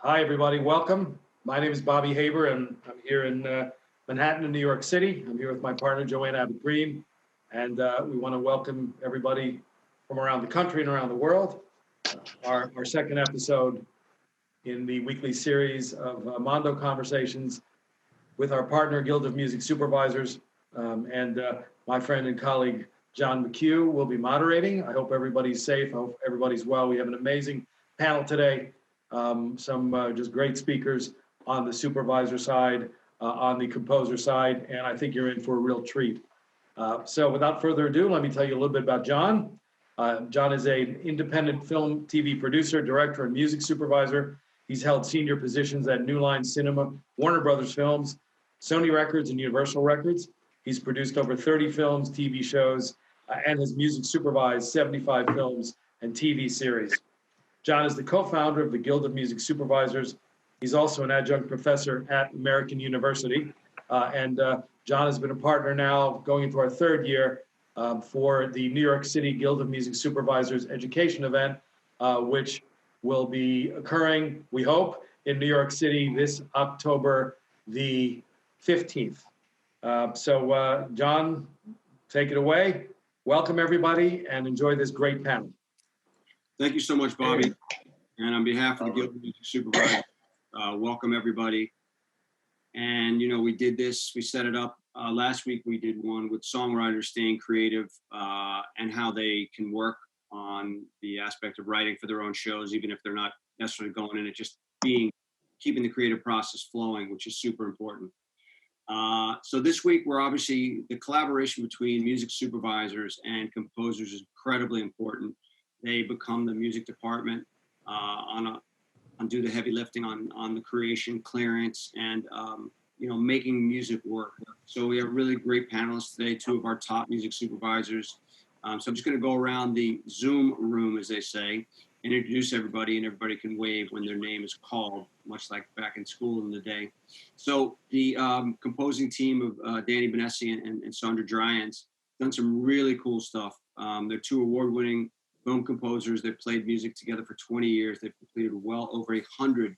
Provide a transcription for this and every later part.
Hi, everybody. Welcome. My name is Bobby Haber, and I'm here in Manhattan, in New York City. I'm here with my partner, Joanna Abbott-Green, and we want to welcome everybody from around the country and around the world. Our second episode in the weekly series of Mondo Conversations with our partner, Guild of Music Supervisors, and my friend and colleague, John McHugh, will be moderating. I hope everybody's safe. I hope everybody's well. We have an amazing panel today. Some just great speakers on the supervisor side, on the composer side, and I think you're in for a real treat. So without further ado, let me tell you a little bit about John. John is an independent film, TV producer, director, and music supervisor. He's held senior positions at New Line Cinema, Warner Brothers Films, Sony Records, and Universal Records. He's produced over 30 films, TV shows, and has music supervised 75 films and TV series. John is the co-founder of the Guild of Music Supervisors. He's also an adjunct professor at American University. And John has been a partner now going into our third year for the New York City Guild of Music Supervisors education event, which will be occurring, we hope, in New York City this October the 15th. So John, take it away. Welcome everybody and enjoy this great panel. Thank you so much, Bobby. And on behalf of the Guild of Music Supervisors, welcome everybody. And, you know, we did this, we set it up. Last week we did one with songwriters staying creative and how they can work on the aspect of writing for their own shows, even if they're not necessarily going in it, just keeping the creative process flowing, which is super important. So this week, we're obviously, the collaboration between music supervisors and composers is incredibly important. They become the music department do the heavy lifting on the creation, clearance, and making music work. So we have really great panelists today, two of our top music supervisors. So I'm just going to go around the Zoom room, as they say, and introduce everybody, and everybody can wave when their name is called, much like back in school in the day. So the composing team of Danny Bensi and Saunder Jurriaans done some really cool stuff. They're two award-winning film composers. They've played music together for 20 years. They've completed well over 100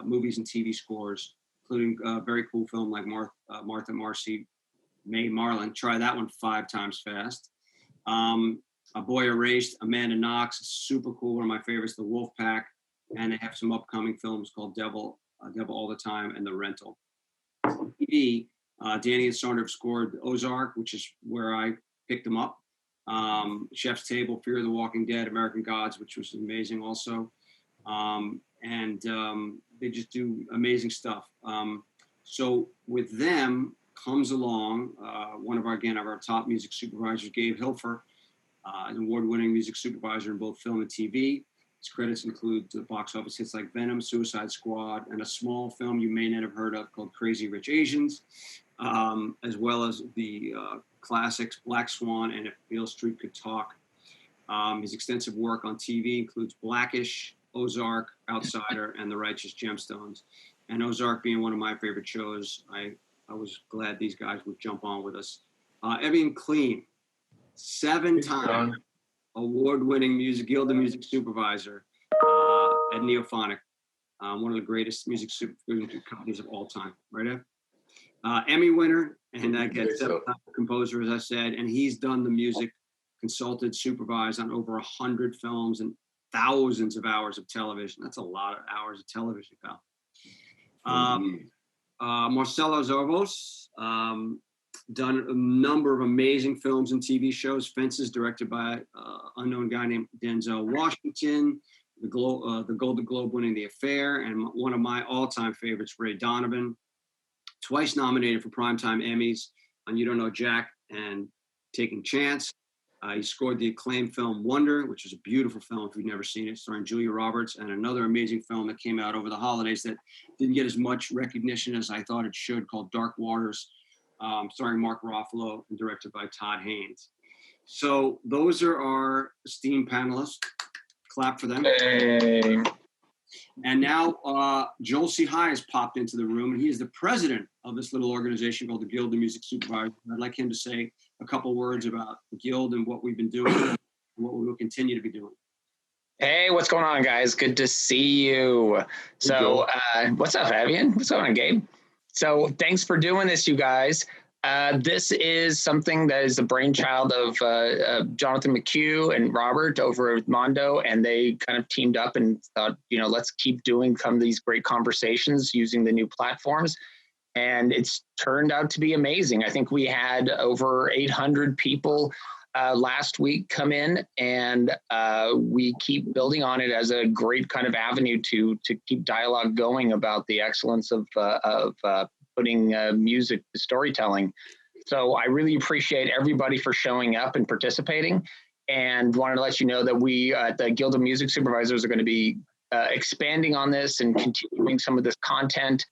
movies and TV scores, including a very cool film like Martha Marcy, May Marlin. Try that one 5 times fast. A Boy Erased, Amanda Knox, super cool, one of my favorites, The Wolf Pack, and they have some upcoming films called Devil All the Time and The Rental. TV, Danny and Saunder have scored Ozark, which is where I picked them up. Chef's Table, Fear of the Walking Dead, American Gods, which was amazing also. They just do amazing stuff. So with them comes along one of our top music supervisors, Gabe Hilfer, an award-winning music supervisor in both film and TV. His credits include the box office hits like Venom, Suicide Squad, and a small film you may not have heard of called Crazy Rich Asians, as well as the classics Black Swan and If Beale Street Could Talk. His extensive work on TV includes Blackish, Ozark, Outsider, and The Righteous Gemstones. And Ozark being one of my favorite shows, I was glad these guys would jump on with us. Evyen Klean, 7-time award-winning Guild of Music Supervisor at Neophonic, one of the greatest music supervision companies of all time, right, Ev? Emmy winner, and again, 7-time composer, as I said, and he's done the music, consulted, supervised on over 100 films and thousands of hours of television. That's a lot of hours of television, pal. Marcelo Zarvos, done a number of amazing films and TV shows. Fences, directed by an unknown guy named Denzel Washington. The Golden Globe winning The Affair, and one of my all-time favorites, Ray Donovan. Twice nominated for Primetime Emmys on You Don't Know Jack and Taking Chance. He scored the acclaimed film Wonder, which is a beautiful film if you've never seen it, starring Julia Roberts, and another amazing film that came out over the holidays that didn't get as much recognition as I thought it should, called Dark Waters, starring Mark Ruffalo and directed by Todd Haynes. So those are our esteemed panelists. Clap for them. Hey. And now Joel C. High has popped into the room, and he is the president of this little organization called the Guild of Music Supervisors. I'd like him to say a couple words about the Guild and what we've been doing and what we will continue to be doing. Hey, what's going on, guys? Good to see you. So, what's up, Evyen? What's going on, Gabe? So, thanks for doing this, you guys. This is something that is the brainchild of Jonathan McHugh and Robert over at Mondo, and they kind of teamed up and thought, let's keep doing these great conversations using the new platforms. And it's turned out to be amazing. I think we had over 800 people last week come in, and we keep building on it as a great kind of avenue to keep dialogue going about the excellence of putting music to storytelling. So I really appreciate everybody for showing up and participating, and wanted to let you know that we at the Guild of Music Supervisors are going to be expanding on this and continuing some of this content.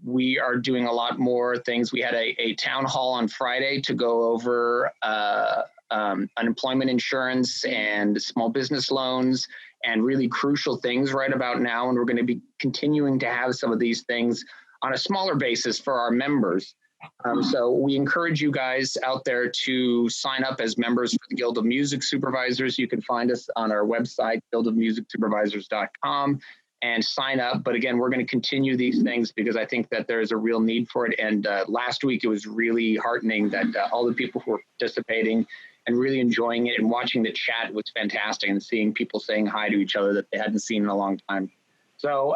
We are doing a lot more things. We had a town hall on Friday to go over unemployment insurance and small business loans and really crucial things right about now. And we're going to be continuing to have some of these things on a smaller basis for our members. So we encourage you guys out there to sign up as members for the Guild of Music Supervisors. You can find us on our website, guildofmusicsupervisors.com. and sign up. But again, we're going to continue these things because I think that there's a real need for it. And last week, it was really heartening that all the people who were participating and really enjoying it and watching the chat was fantastic, and seeing people saying hi to each other that they hadn't seen in a long time. So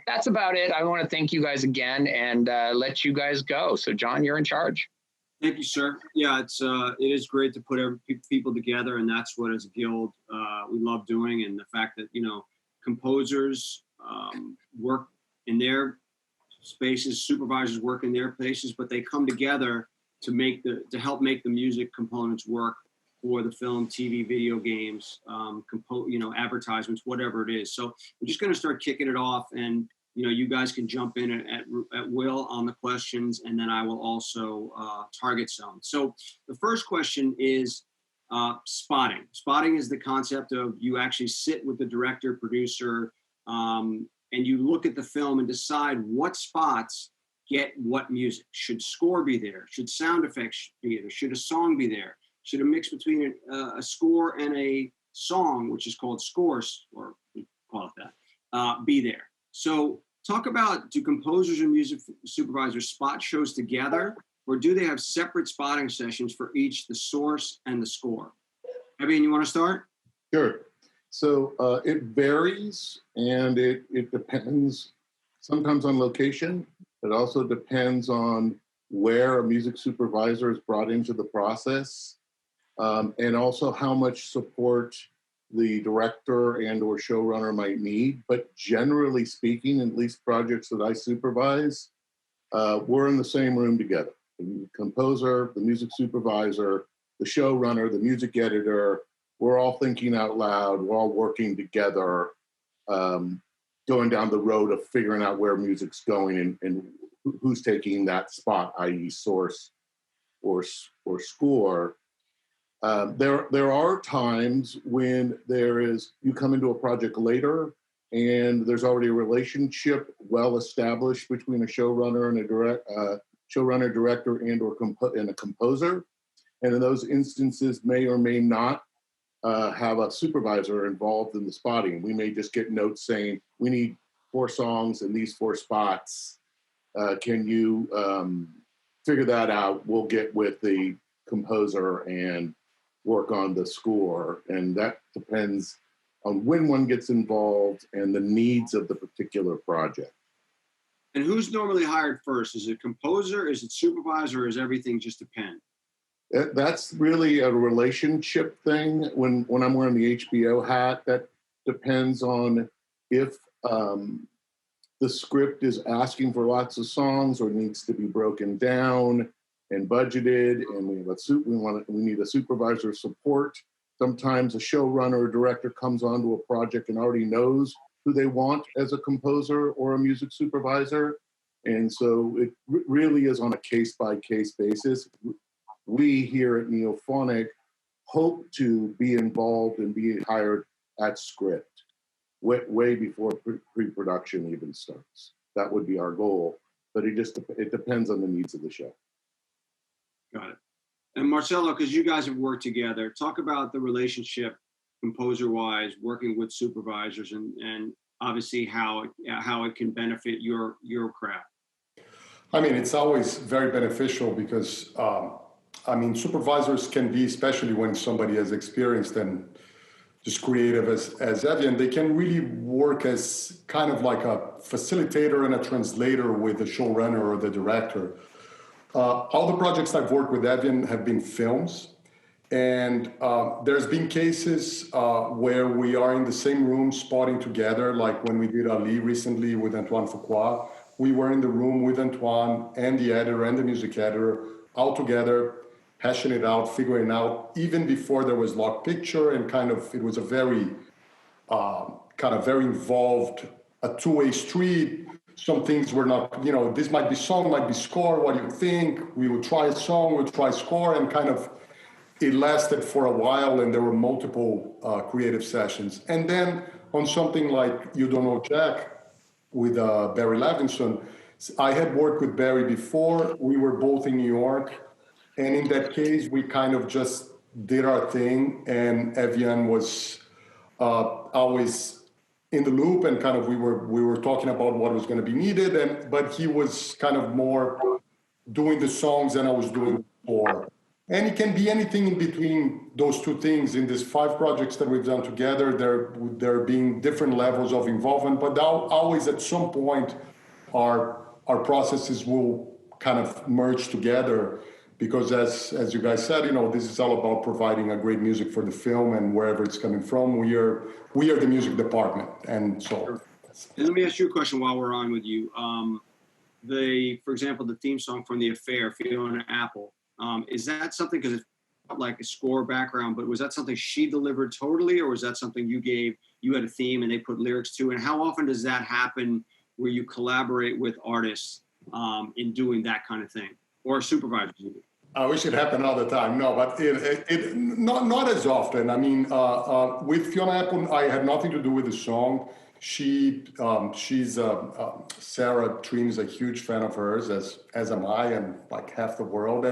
that's about it. I want to thank you guys again and let you guys go. So John, you're in charge. Thank you, sir. Yeah, it is great to put people together, and that's what as a guild we love doing. And the fact that, composers work in their spaces, supervisors work in their places, but they come together to help make the music components work for the film, TV, video games, advertisements, whatever it is. So we're just going to start kicking it off, and you guys can jump in at will on the questions, and then I will also target some. So the first question is spotting. Spotting is the concept of you actually sit with the director, producer, and you look at the film and decide what spots get what music. Should score be there? Should sound effects be there? Should a song be there? Should a mix between a score and a song, which is called scores, or we call it that, be there? So talk about, do composers and music supervisors spot shows together, or do they have separate spotting sessions for each, the source and the score? Evyen, you want to start? Sure. So it varies, and it depends sometimes on location. It also depends on where a music supervisor is brought into the process, and also how much support the director and or showrunner might need. But generally speaking, at least projects that I supervise, we're in the same room together. The composer, the music supervisor, the showrunner, the music editor, we're all thinking out loud, we're all working together, going down the road of figuring out where music's going and who's taking that spot, i.e. source or score. There are times when you come into a project later and there's already a relationship well established between a showrunner and a showrunner, director, and a composer. And in those instances, may or may not have a supervisor involved in the spotting. We may just get notes saying, we need 4 songs in these 4 spots. Can you figure that out? We'll get with the composer and work on the score. And that depends on when one gets involved and the needs of the particular project. And who's normally hired first? Is it composer? Is it supervisor? Or is everything just depend? That's really a relationship thing. When I'm wearing the HBO hat, that depends on if the script is asking for lots of songs or needs to be broken down and budgeted, and we need a supervisor support. Sometimes a showrunner or director comes onto a project and already knows who they want as a composer or a music supervisor. And so it really is on a case-by-case basis. We here at Neophonic hope to be involved and be hired at script way before pre-production even starts. That would be our goal, but it depends on the needs of the show. Got it. And Marcelo, because you guys have worked together, talk about the relationship composer-wise, working with supervisors, and obviously how it can benefit your craft? I mean, it's always very beneficial because, supervisors can be, especially when somebody as experienced and just creative as Evyen, they can really work as kind of like a facilitator and a translator with the showrunner or the director. All the projects I've worked with Evyen have been films. And there's been cases where we are in the same room spotting together, like when we did Ali recently with Antoine Fuqua. We were in the room with Antoine and the editor and the music editor all together, hashing it out, figuring out, even before there was locked picture, and it was a very very involved, a two-way street. Some things were not, this might be song, might be score, what do you think? We would try a song, we'd try score, and it lasted for a while, and there were multiple creative sessions. And then on something like You Don't Know Jack with Barry Levinson, I had worked with Barry before. We were both in New York. And in that case, we kind of just did our thing. And Evyen was always in the loop, and we were talking about what was going to be needed. But he was kind of more doing the songs than I was doing before. And it can be anything in between those two things. In these 5 projects that we've done together, there being different levels of involvement, but always at some point our processes will kind of merge together, because as you guys said, this is all about providing a great music for the film, and wherever it's coming from, we are the music department. And so. And let me ask you a question while we're on with you. For example, the theme song from The Affair, Fiona Apple. Is that something, because it's not like a score background, but was that something she delivered totally, or was that something you had a theme and they put lyrics to? And how often does that happen where you collaborate with artists in doing that kind of thing, or supervisors? I wish it happened all the time. No, but it not as often. I mean, with Fiona Apple, I had nothing to do with the song. She's Sarah Treen is a huge fan of hers, as am I, and like half the world.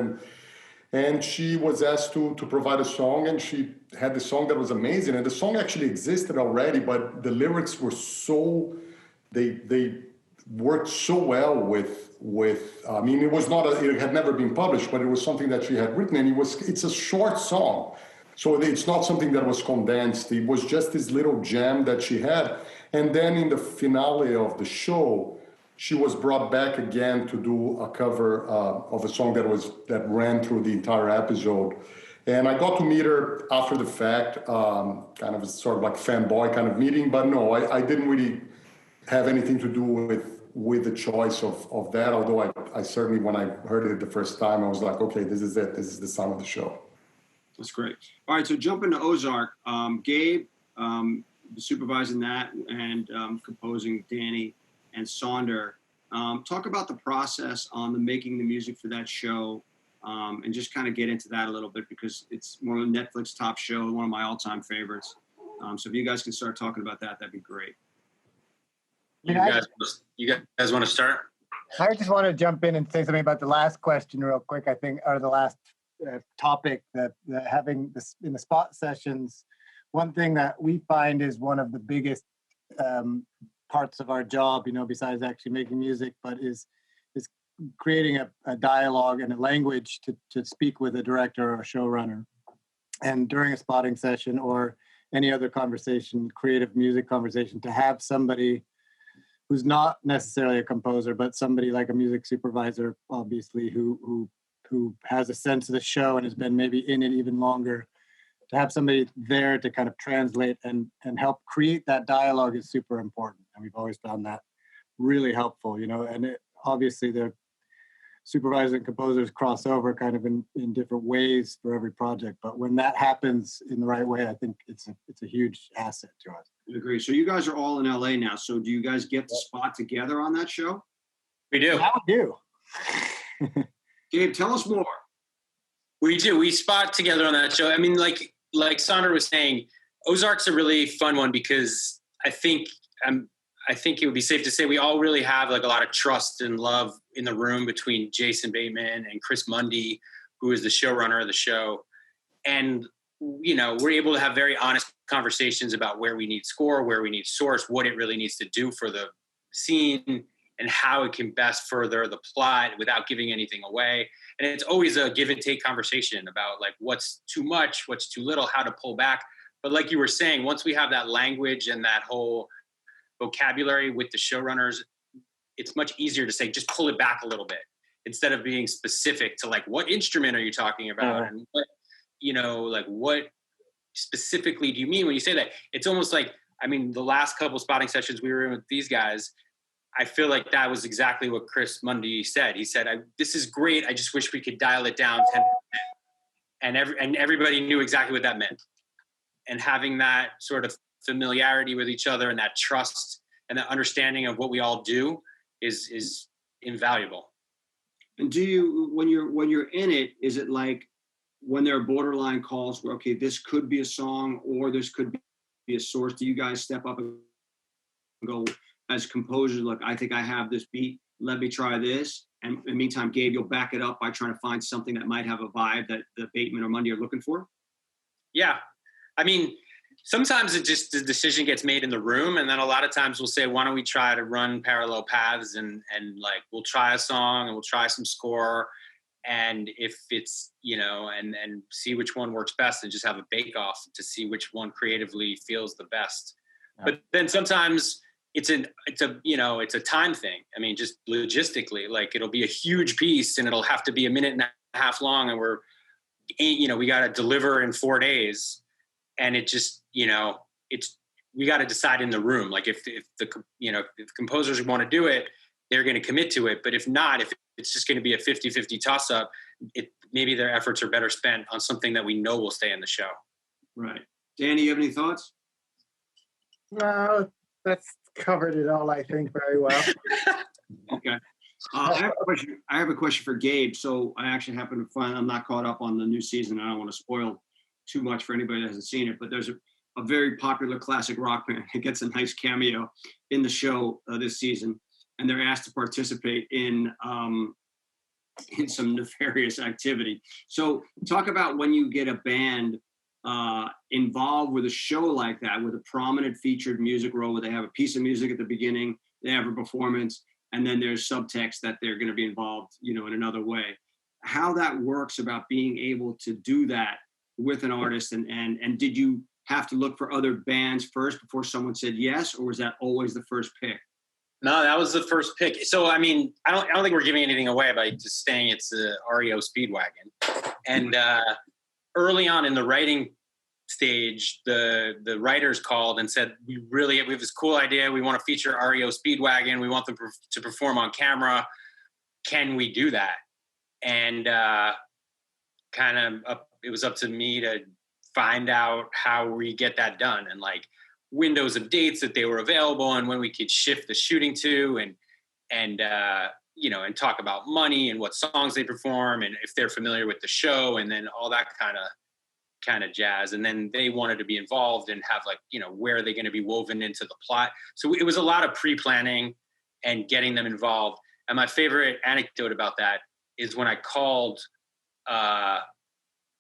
And she was asked to provide a song, and she had the song that was amazing. And the song actually existed already, but the lyrics were they worked so well with. It was it had never been published, but it was something that she had written, and it's a short song. So it's not something that was condensed. It was just this little gem that she had. And then in the finale of the show, she was brought back again to do a cover of a song that ran through the entire episode. And I got to meet her after the fact, kind of sort of like fanboy kind of meeting. But no, I didn't really have anything to do with the choice of that. Although I certainly, when I heard it the first time, I was like, okay, this is it. This is the song of the show. That's great. All right, so jump into Ozark. Gabe, supervising that, and composing Danny and Saunder. Talk about the process on making the music for that show, and just kind of get into that a little bit, because it's one of the Netflix top show, one of my all-time favorites. So if you guys can start talking about that, that'd be great. You guys want to start? I just want to jump in and say something about the last question real quick, I think, or the last topic that having this in the spot sessions. One thing that we find is one of the biggest parts of our job, besides actually making music, but is creating a dialogue and a language to speak with a director or a showrunner. And during a spotting session or any other conversation, creative music conversation, to have somebody who's not necessarily a composer, but somebody like a music supervisor, obviously, who has a sense of the show and has been maybe in it even longer, to have somebody there to kind of translate and help create that dialogue is super important. And we've always found that really helpful, and obviously the supervisors and composers cross over kind of in different ways for every project. But when that happens in the right way, I think it's a huge asset to us. I agree. So you guys are all in LA now. So do you guys get to spot together on that show? We do. How we do. Gabe, tell us more. We do. We spot together on that show. I mean, like Saunder was saying, Ozark's a really fun one because I think it would be safe to say we all really have like a lot of trust and love in the room between Jason Bateman and Chris Mundy, who is the showrunner of the show. And we're able to have very honest conversations about where we need score, where we need source, what it really needs to do for the scene, and how it can best further the plot without giving anything away. And it's always a give and take conversation about like what's too much, what's too little, how to pull back. But like you were saying, once we have that language and that whole vocabulary with the showrunners, it's much easier to say, just pull it back a little bit instead of being specific to like, what instrument are you talking about? And what, like what specifically do you mean when you say that? It's almost like, I mean, the last couple spotting sessions we were in with these guys, I feel like that was exactly what Chris Mundy said. He said, this is great. I just wish we could dial it down 10%. And everybody knew exactly what that meant. And having that sort of familiarity with each other and that trust and that understanding of what we all do is invaluable. And do you, when you're in it, is it like when there are borderline calls where, okay, this could be a song or this could be a source, do you guys step up and go as composers, look, I think I have this beat, let me try this. And in the meantime, Gabe, you'll back it up by trying to find something that might have a vibe that the Bateman or Mundy are looking for? Yeah. I mean, sometimes the decision gets made in the room, and then a lot of times we'll say, why don't we try to run parallel paths and like we'll try a song and we'll try some score, and if it's and see which one works best and just have a bake off to see which one creatively feels the best. Yeah. But then sometimes it's a time thing. I mean, just logistically, like it'll be a huge piece and it'll have to be a minute and a half long, and we got to deliver in 4 days. And it just, we got to decide in the room. Like if the composers want to do it, they're going to commit to it. But if not, if it's just going to be a 50-50 toss up, maybe their efforts are better spent on something that we know will stay in the show. Right. Danny, you have any thoughts? No, that's covered it all, I think, very well. Okay. I have a question for Gabe. So I actually happen to find I'm not caught up on the new season. I don't want to spoil too much for anybody that hasn't seen it, but there's a very popular classic rock band that gets a nice cameo in the show this season, and they're asked to participate in some nefarious activity. So talk about when you get a band involved with a show like that, with a prominent featured music role where they have a piece of music at the beginning, they have a performance, and then there's subtext that they're going to be involved, in another way. How that works about being able to do that with an artist, and did you have to look for other bands first before someone said yes, or was that always the first pick? No, that was the first pick. So I mean, I don't think we're giving anything away by just saying it's the REO Speedwagon. And early on in the writing stage, the writers called and said, we have this cool idea. We want to feature REO Speedwagon. We want them to perform on camera. Can we do that? And it was up to me to find out how we get that done, and like windows of dates that they were available and when we could shift the shooting to, and talk about money and what songs they perform and if they're familiar with the show, and then all that kind of jazz. And then they wanted to be involved and have where are they going to be woven into the plot. So it was a lot of pre-planning and getting them involved. And my favorite anecdote about that is when I called,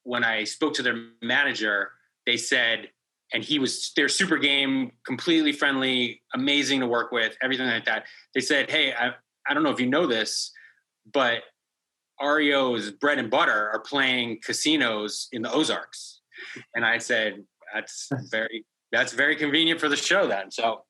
when I spoke to their manager, they said, and they're super game, completely friendly, amazing to work with, everything like that. They said, hey, I don't know if you know this, but REO's Bread and Butter are playing casinos in the Ozarks. And I said, that's very convenient for the show then. So,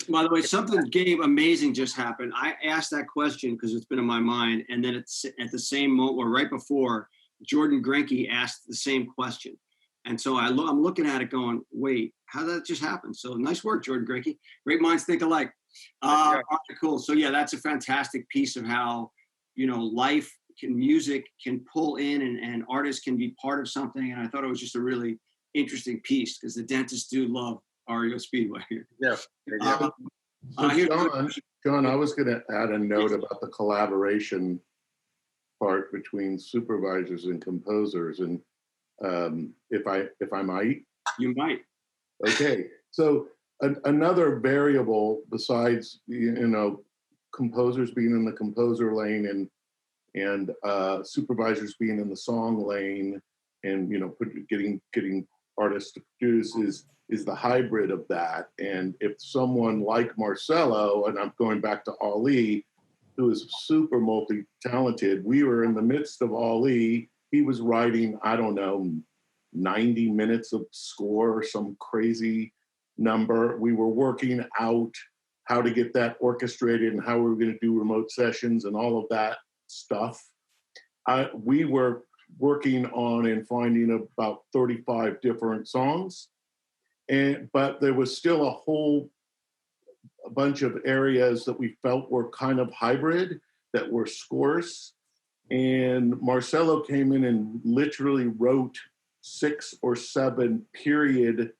by the way, something, Gabe, amazing just happened. I asked that question because it's been in my mind. And then it's at the same moment, or right before, Jordan Grenke asked the same question. And so I'm looking at it going, wait, how did that just happen? So nice work, Jordan Grenke. Great minds think alike. Cool. So yeah, that's a fantastic piece of how, music can pull in and artists can be part of something. And I thought it was just a really interesting piece because the dentists do love REO Speedway. Yeah. John, I was going to add a note about the collaboration part between supervisors and composers, and if I might, you might. Okay, so another variable besides composers being in the composer lane and supervisors being in the song lane and getting artists to produce is the hybrid of that. And if someone like Marcelo, and I'm going back to Ali, who is super multi-talented, we were in the midst of Ali. He was writing, I don't know, 90 minutes of score or some crazy number. We were working out how to get that orchestrated and how we were going to do remote sessions and all of that stuff. We were working on and finding about 35 different songs, but there was still a bunch of areas that we felt were kind of hybrid, that were scarce. And Marcelo came in and literally wrote 6 or 7 period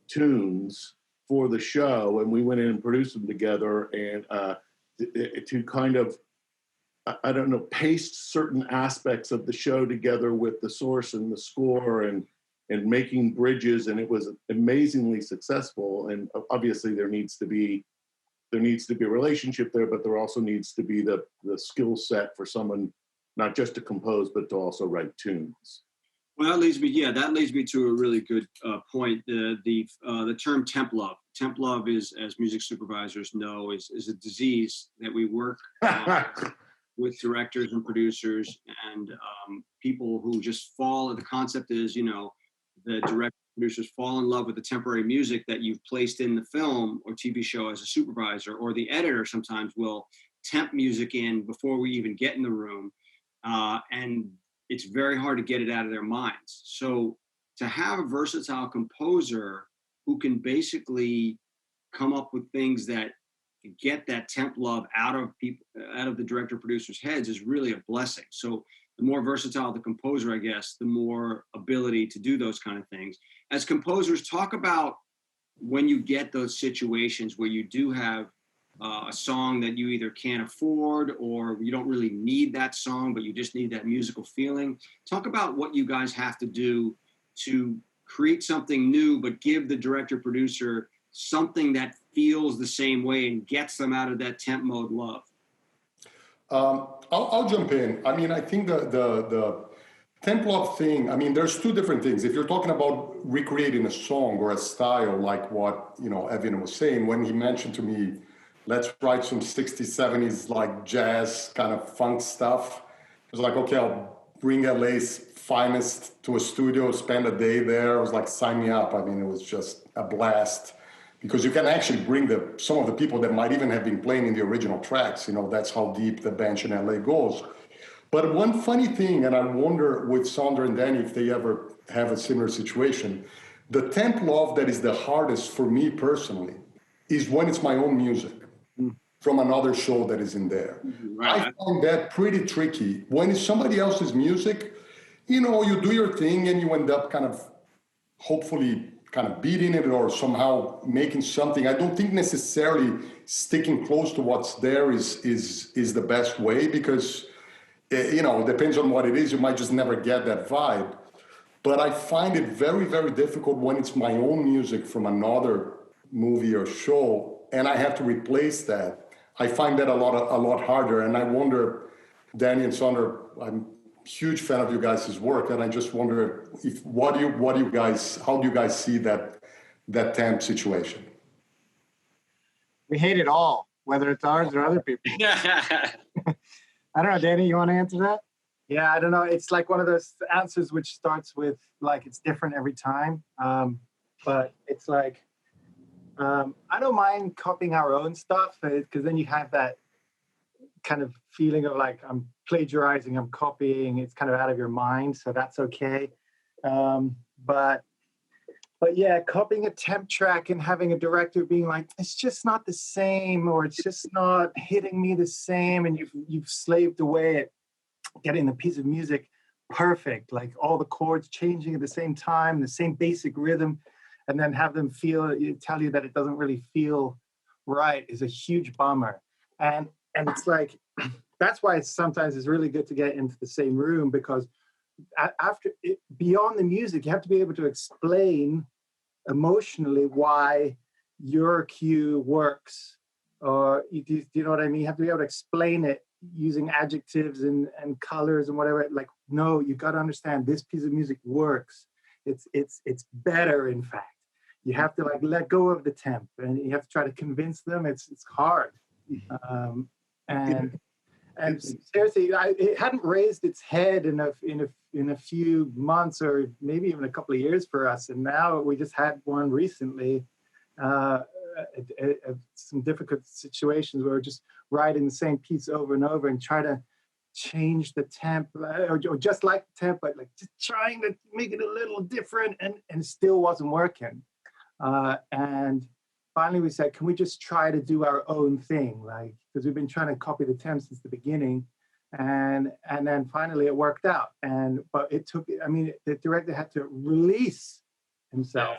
tunes for the show, and we went in and produced them together, and to kind of, I don't know, paste certain aspects of the show together with the source and the score, and making bridges, and it was amazingly successful. And obviously there needs to be a relationship there, but there also needs to be the skill set for someone not just to compose, but to also write tunes. Well, that leads me to a really good point. The term temp love. Temp love is, as music supervisors know, is a disease that we work with directors and producers and people who just fall. The concept is, the director producers fall in love with the temporary music that you've placed in the film or TV show as a supervisor, or the editor sometimes will temp music in before we even get in the room. And it's very hard to get it out of their minds. So to have a versatile composer who can basically come up with things that get that temp love out of the director producers' heads is really a blessing. So the more versatile the composer, I guess, the more ability to do those kind of things. As composers, talk about when you get those situations where you do have a song that you either can't afford or you don't really need that song, but you just need that musical feeling. Talk about what you guys have to do to create something new, but give the director producer something that feels the same way and gets them out of that temp mode love. I'll jump in. I mean, I think the temp love thing, I mean, there's 2 different things. If you're talking about recreating a song or a style, like what, Evyen was saying, when he mentioned to me, let's write some 60s, 70s, like jazz kind of funk stuff. It was like, okay, I'll bring LA's finest to a studio, spend a day there. It was like, sign me up. I mean, it was just a blast because you can actually bring some of the people that might even have been playing in the original tracks. That's how deep the bench in LA goes. But one funny thing, and I wonder with Saunder and Danny if they ever have a similar situation, the temp love that is the hardest for me personally is when it's my own music from another show that is in there. Right. I find that pretty tricky. When it's somebody else's music, you do your thing and you end up kind of hopefully kind of beating it or somehow making something. I don't think necessarily sticking close to what's there is the best way because, it depends on what it is. You might just never get that vibe. But I find it very, very difficult when it's my own music from another movie or show and I have to replace that. I find that a lot harder. And I wonder, Danny and Saunder, I'm a huge fan of you guys' work. And I just wonder how do you guys see that temp situation? We hate it all, whether it's ours or other people. I don't know, Danny, you want to answer that? Yeah, I don't know. It's like one of those answers which starts with like, it's different every time. But it's like, I don't mind copying our own stuff because then you have that kind of feeling of like, I'm plagiarizing, I'm copying, it's kind of out of your mind. So that's okay. But yeah, copying a temp track and having a director being like, it's just not the same, or it's just not hitting me the same. And you've slaved away at getting the piece of music perfect, like all the chords changing at the same time, the same basic rhythm, and then have them tell you that it doesn't really feel right is a huge bummer. And it's like, that's why sometimes it's really good to get into the same room, because beyond the music, you have to be able to explain emotionally why your cue works, or do you know what I mean? You have to be able to explain it using adjectives and colors and whatever. Like, no, you got to understand this piece of music works. It's better, in fact. You have to like let go of the temp, and you have to try to convince them. It's hard, and seriously, it hadn't raised its head in a few months or maybe even a couple of years for us, and now we just had one recently. Some difficult situations where we're just writing the same piece over and over and try to change the temp or just like the temp, but like just trying to make it a little different, and it still wasn't working. And finally we said, can we just try to do our own thing? Like, because we've been trying to copy the temp since the beginning. And then finally it worked out. But it took, I mean, the director had to release himself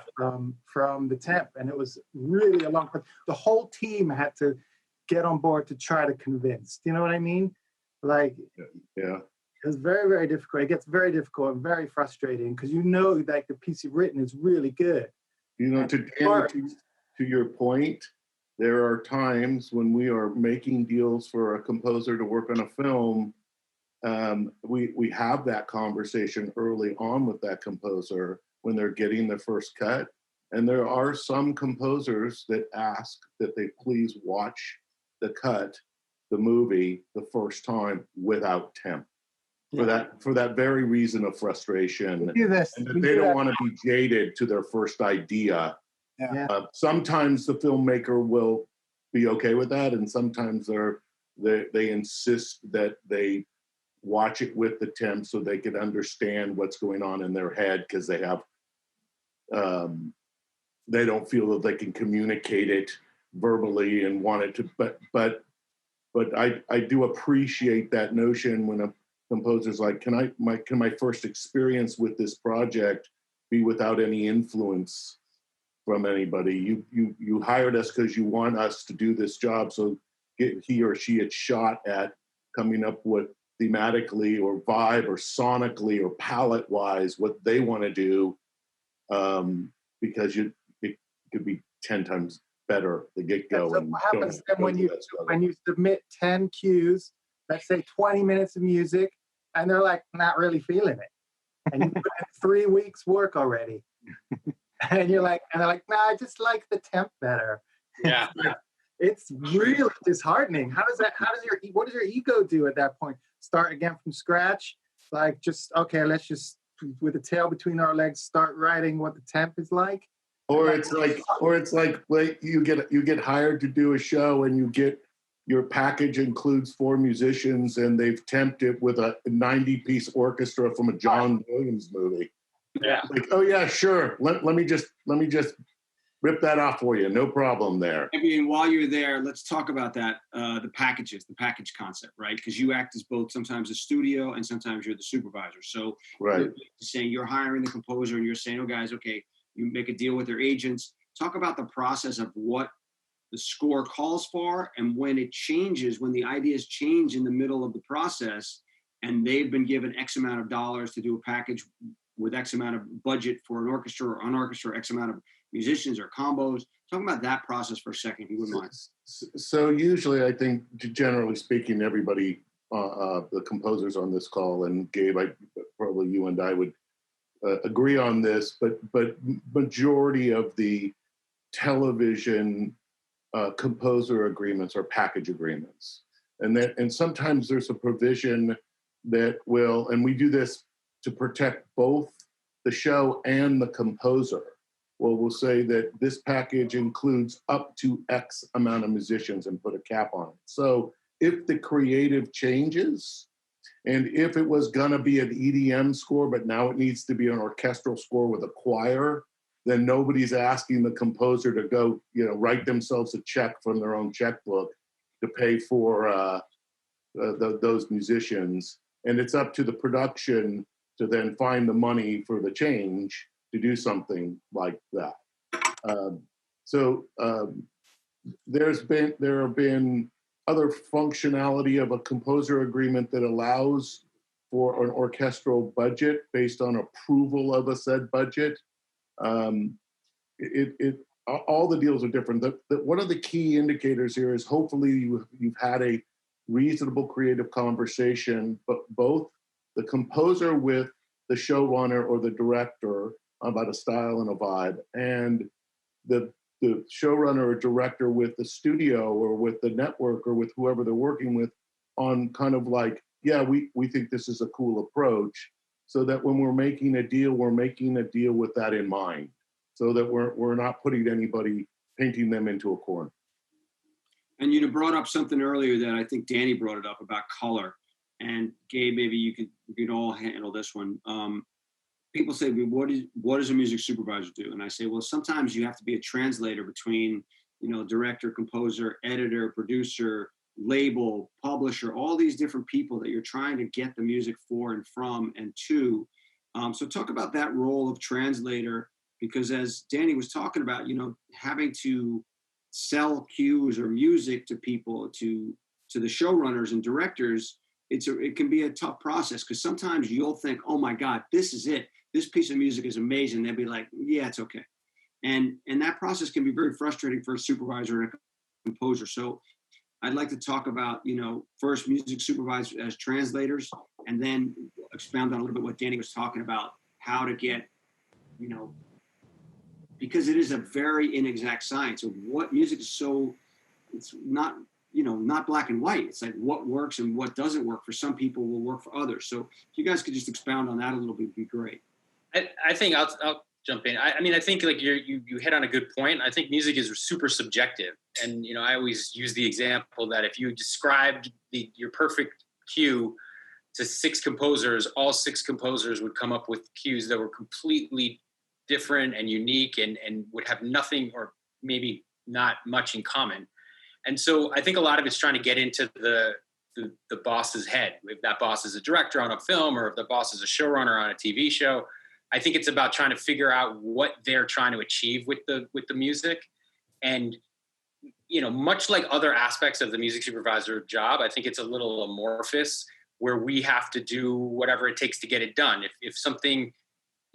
from the temp, and it was really a long process. The whole team had to get on board to try to convince. Do you know what I mean? Like, yeah, it was very, very difficult. It gets very difficult and very frustrating because you know that the piece you've written is really good. You know, to your point, there are times when we are making deals for a composer to work on a film. We have that conversation early on with that composer when they're getting the first cut. And there are some composers that ask that they please watch the cut, the movie, the first time without temp. For that very reason of frustration. We do this. And that they don't want to be jaded to their first idea. Sometimes the filmmaker will be okay with that, and sometimes they insist that they watch it with the temp so they can understand what's going on in their head, because they have they don't feel that they can communicate it verbally and want it to. But I do appreciate that notion when a composer's like, can my first experience with this project be without any influence from anybody? You hired us because you want us to do this job, so he or she had shot at coming up with thematically or vibe or sonically or palette wise what they want to do, because it could be 10 times better the get-go. So what happens then when you submit 10 cues, let's say 20 minutes of music, and they're like not really feeling it, and you put in 3 weeks work already, and they're like, nah, I just like the temp better. Yeah. It's really disheartening. What does your ego do at that point? Start again from scratch? Like, just, okay, let's just, with the tail between our legs, start writing what the temp is like? Or it's like you get hired to do a show, and you get, your package includes 4 musicians, and they've temped it with a 90-piece orchestra from a John Williams movie. Yeah. Like, oh yeah, sure. Let me just rip that off for you. No problem there. I mean, while you're there, let's talk about that, the package concept, right? Because you act as both sometimes a studio and sometimes you're the supervisor. So right. You're saying you're hiring the composer and you're saying, oh guys, okay, you make a deal with their agents. Talk about the process of what the score calls for, and when it changes, when the ideas change in the middle of the process, and they've been given X amount of dollars to do a package with X amount of budget for an orchestra or unorchestra, X amount of musicians or combos. Talk about that process for a second, if you wouldn't mind. So usually, I think, generally speaking, everybody, the composers on this call, and Gabe, probably you and I would agree on this, but majority of the television composer agreements are package agreements. And sometimes there's a provision that will, and we do this to protect both the show and the composer. Well, we'll say that this package includes up to X amount of musicians and put a cap on it. So if the creative changes, and if it was gonna be an EDM score, but now it needs to be an orchestral score with a choir, then nobody's asking the composer to go, write themselves a check from their own checkbook to pay for those musicians. And it's up to the production to then find the money for the change to do something like that. There have been other functionality of a composer agreement that allows for an orchestral budget based on approval of a said budget. All the deals are different. One of the key indicators here is hopefully you've had a reasonable creative conversation, but both the composer with the showrunner or the director about a style and a vibe, and the showrunner or director with the studio or with the network or with whoever they're working with on kind of like, yeah, we think this is a cool approach, so that when we're making a deal with that in mind, so that we're not putting anybody, painting them into a corner. And you brought up something earlier that I think Danny brought it up about color. And Gabe, maybe you could all handle this one. People say, what does a music supervisor do? And I say, well, sometimes you have to be a translator between, director, composer, editor, producer, label, publisher, all these different people that you're trying to get the music for and from and to. So talk about that role of translator, because as Danny was talking about, having to sell cues or music to people, to the showrunners and directors, it can be a tough process, because sometimes you'll think, oh my God, this is it. This piece of music is amazing. They'll be like, yeah, it's okay. And that process can be very frustrating for a supervisor and a composer. So I'd like to talk about, first music supervisors as translators, and then expound on a little bit what Danny was talking about, how to get, because it is a very inexact science of what music is. So it's not, not black and white. It's like what works and what doesn't work for some people will work for others. So if you guys could just expound on that a little bit, it'd be great. I think I'll jump in. I mean, I think like you hit on a good point. I think music is super subjective. And, I always use the example that if you described your perfect cue to 6 composers, all 6 composers would come up with cues that were completely different and unique and would have nothing or maybe not much in common. And so I think a lot of it's trying to get into the boss's head. If that boss is a director on a film, or if the boss is a showrunner on a TV show, I think it's about trying to figure out what they're trying to achieve with the music. And, much like other aspects of the music supervisor job, I think it's a little amorphous, where we have to do whatever it takes to get it done. If something,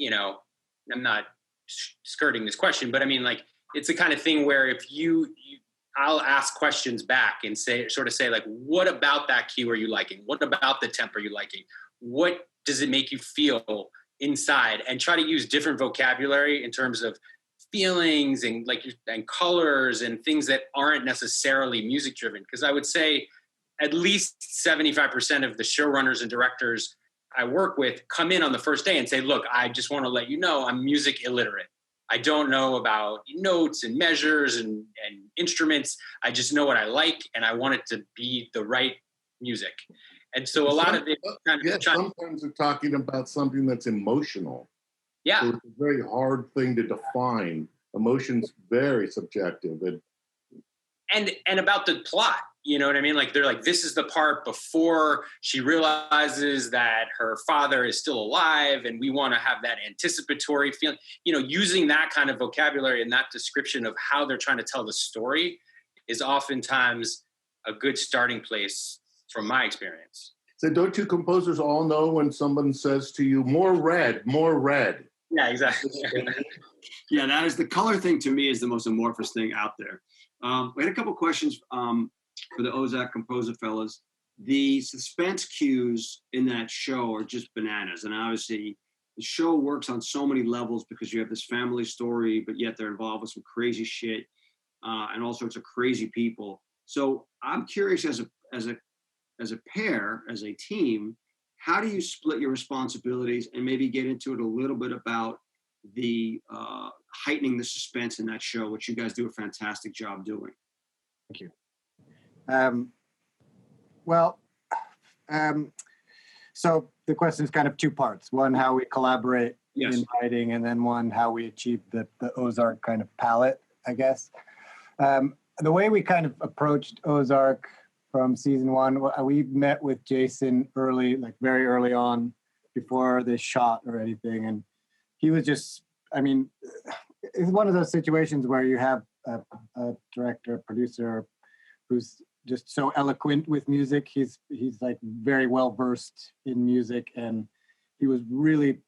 I'm not skirting this question, but I mean, like, it's the kind of thing where if I'll ask questions back and say like, what about that cue are you liking? What about the temp are you liking? What does it make you feel inside? And try to use different vocabulary in terms of feelings and colors and things that aren't necessarily music driven. Because I would say at least 75% of the showrunners and directors I work with come in on the first day and say, look, I just want to let you know I'm music illiterate. I don't know about notes and measures and instruments. I just know what I like, and I want it to be the right music. And so a lot of it sometimes we're talking about something that's emotional. Yeah. So it's a very hard thing to define. Emotion's very subjective. And about the plot, you know what I mean? Like, they're like, this is the part before she realizes that her father is still alive, and we want to have that anticipatory feeling, using that kind of vocabulary and that description of how they're trying to tell the story is oftentimes a good starting place from my experience. So don't you composers all know when someone says to you, more red, more red? Yeah, exactly. Yeah, that is the color thing. To me, is the most amorphous thing out there. We had a couple questions for the Ozark composer fellas. The suspense cues in that show are just bananas. And obviously, the show works on so many levels because you have this family story, but yet they're involved with some crazy shit and all sorts of crazy people. So I'm curious, as a pair, as a team, how do you split your responsibilities, and maybe get into it a little bit about the heightening the suspense in that show, which you guys do a fantastic job doing. Thank you. So the question is kind of 2 parts. One, how we collaborate in writing, and then one, how we achieve the Ozark kind of palette, I guess. The way we kind of approached Ozark from season 1, we met with Jason very early on, before the shot or anything. And he was just, it's one of those situations where you have a director, producer who's just so eloquent with music. He's like very well versed in music, and he was really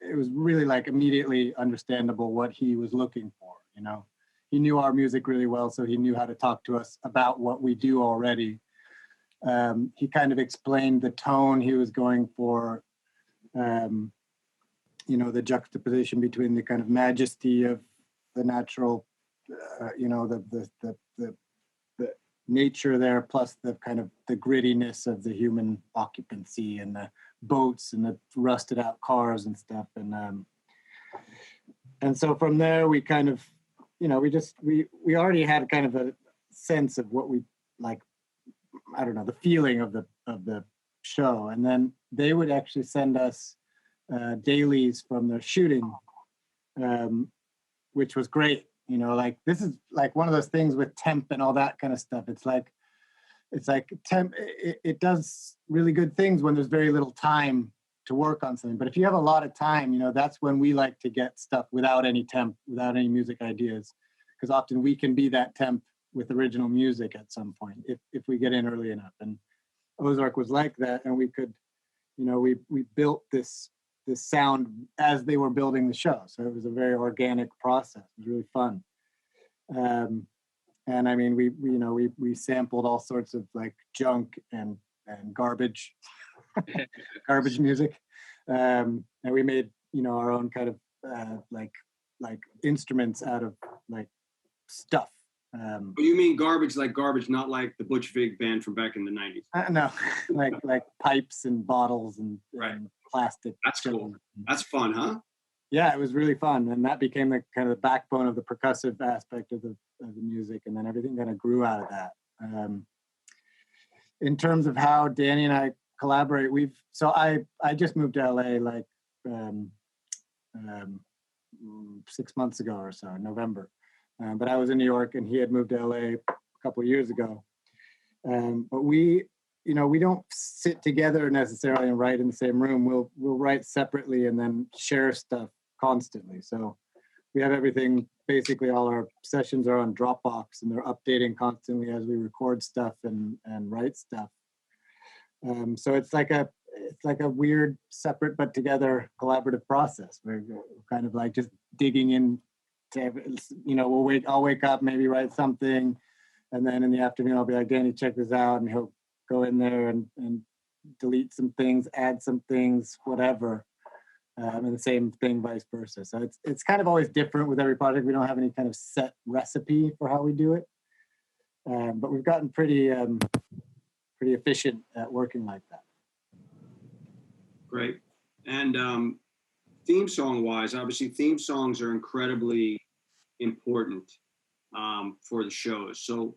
immediately understandable what he was looking for. He knew our music really well, so he knew how to talk to us about what we do already. he kind of explained the tone he was going for, you know, the juxtaposition between the kind of majesty of the natural, you know, the nature there, plus the kind of the grittiness of the human occupancy and the boats and the rusted out cars and stuff. And so from there, we kind of, you know, we already had kind of a sense of what we like, I don't know, the feeling of the show. And then they would actually send us dailies from their shooting, which was great. You know, like this is like one of those things with temp and all that kind of stuff. It's like temp, it does really good things when there's very little time to work on something. But if you have a lot of time, you know, that's when we like to get stuff without any temp, without any music ideas, because often we can be that temp with original music at some point if we get in early enough. And Ozark was like that, and we could, you know, we built this sound as they were building the show. So it was a very organic process. It was really fun. And I mean, we sampled all sorts of like junk and garbage, garbage music. And we made, you know, our own kind of like instruments out of like stuff. But you mean garbage, like garbage, not like the Butch Vig band from back in the 90s? No, like pipes and bottles and, right. And plastic. That's cool. That's fun, huh? Yeah, it was really fun, and that became the kind of the backbone of the percussive aspect of the music, and then everything kind of grew out of that. In terms of how Danny and I collaborate, I just moved to LA like 6 months ago or so, in November. But I was in New York, and he had moved to LA a couple of years ago. But we don't sit together necessarily and write in the same room. We'll write separately and then share stuff constantly. So we have everything. Basically, all our sessions are on Dropbox, and they're updating constantly as we record stuff and write stuff. So it's like a weird, separate but together collaborative process. We're kind of like just digging in. You know, I'll wake up, maybe write something, and then in the afternoon I'll be like, Danny, check this out, and he'll go in there and delete some things, add some things, whatever, and the same thing vice versa. So it's kind of always different with every project. We don't have any kind of set recipe for how we do it, but we've gotten pretty efficient at working like that. Great. And theme song wise, obviously theme songs are incredibly important for the shows. So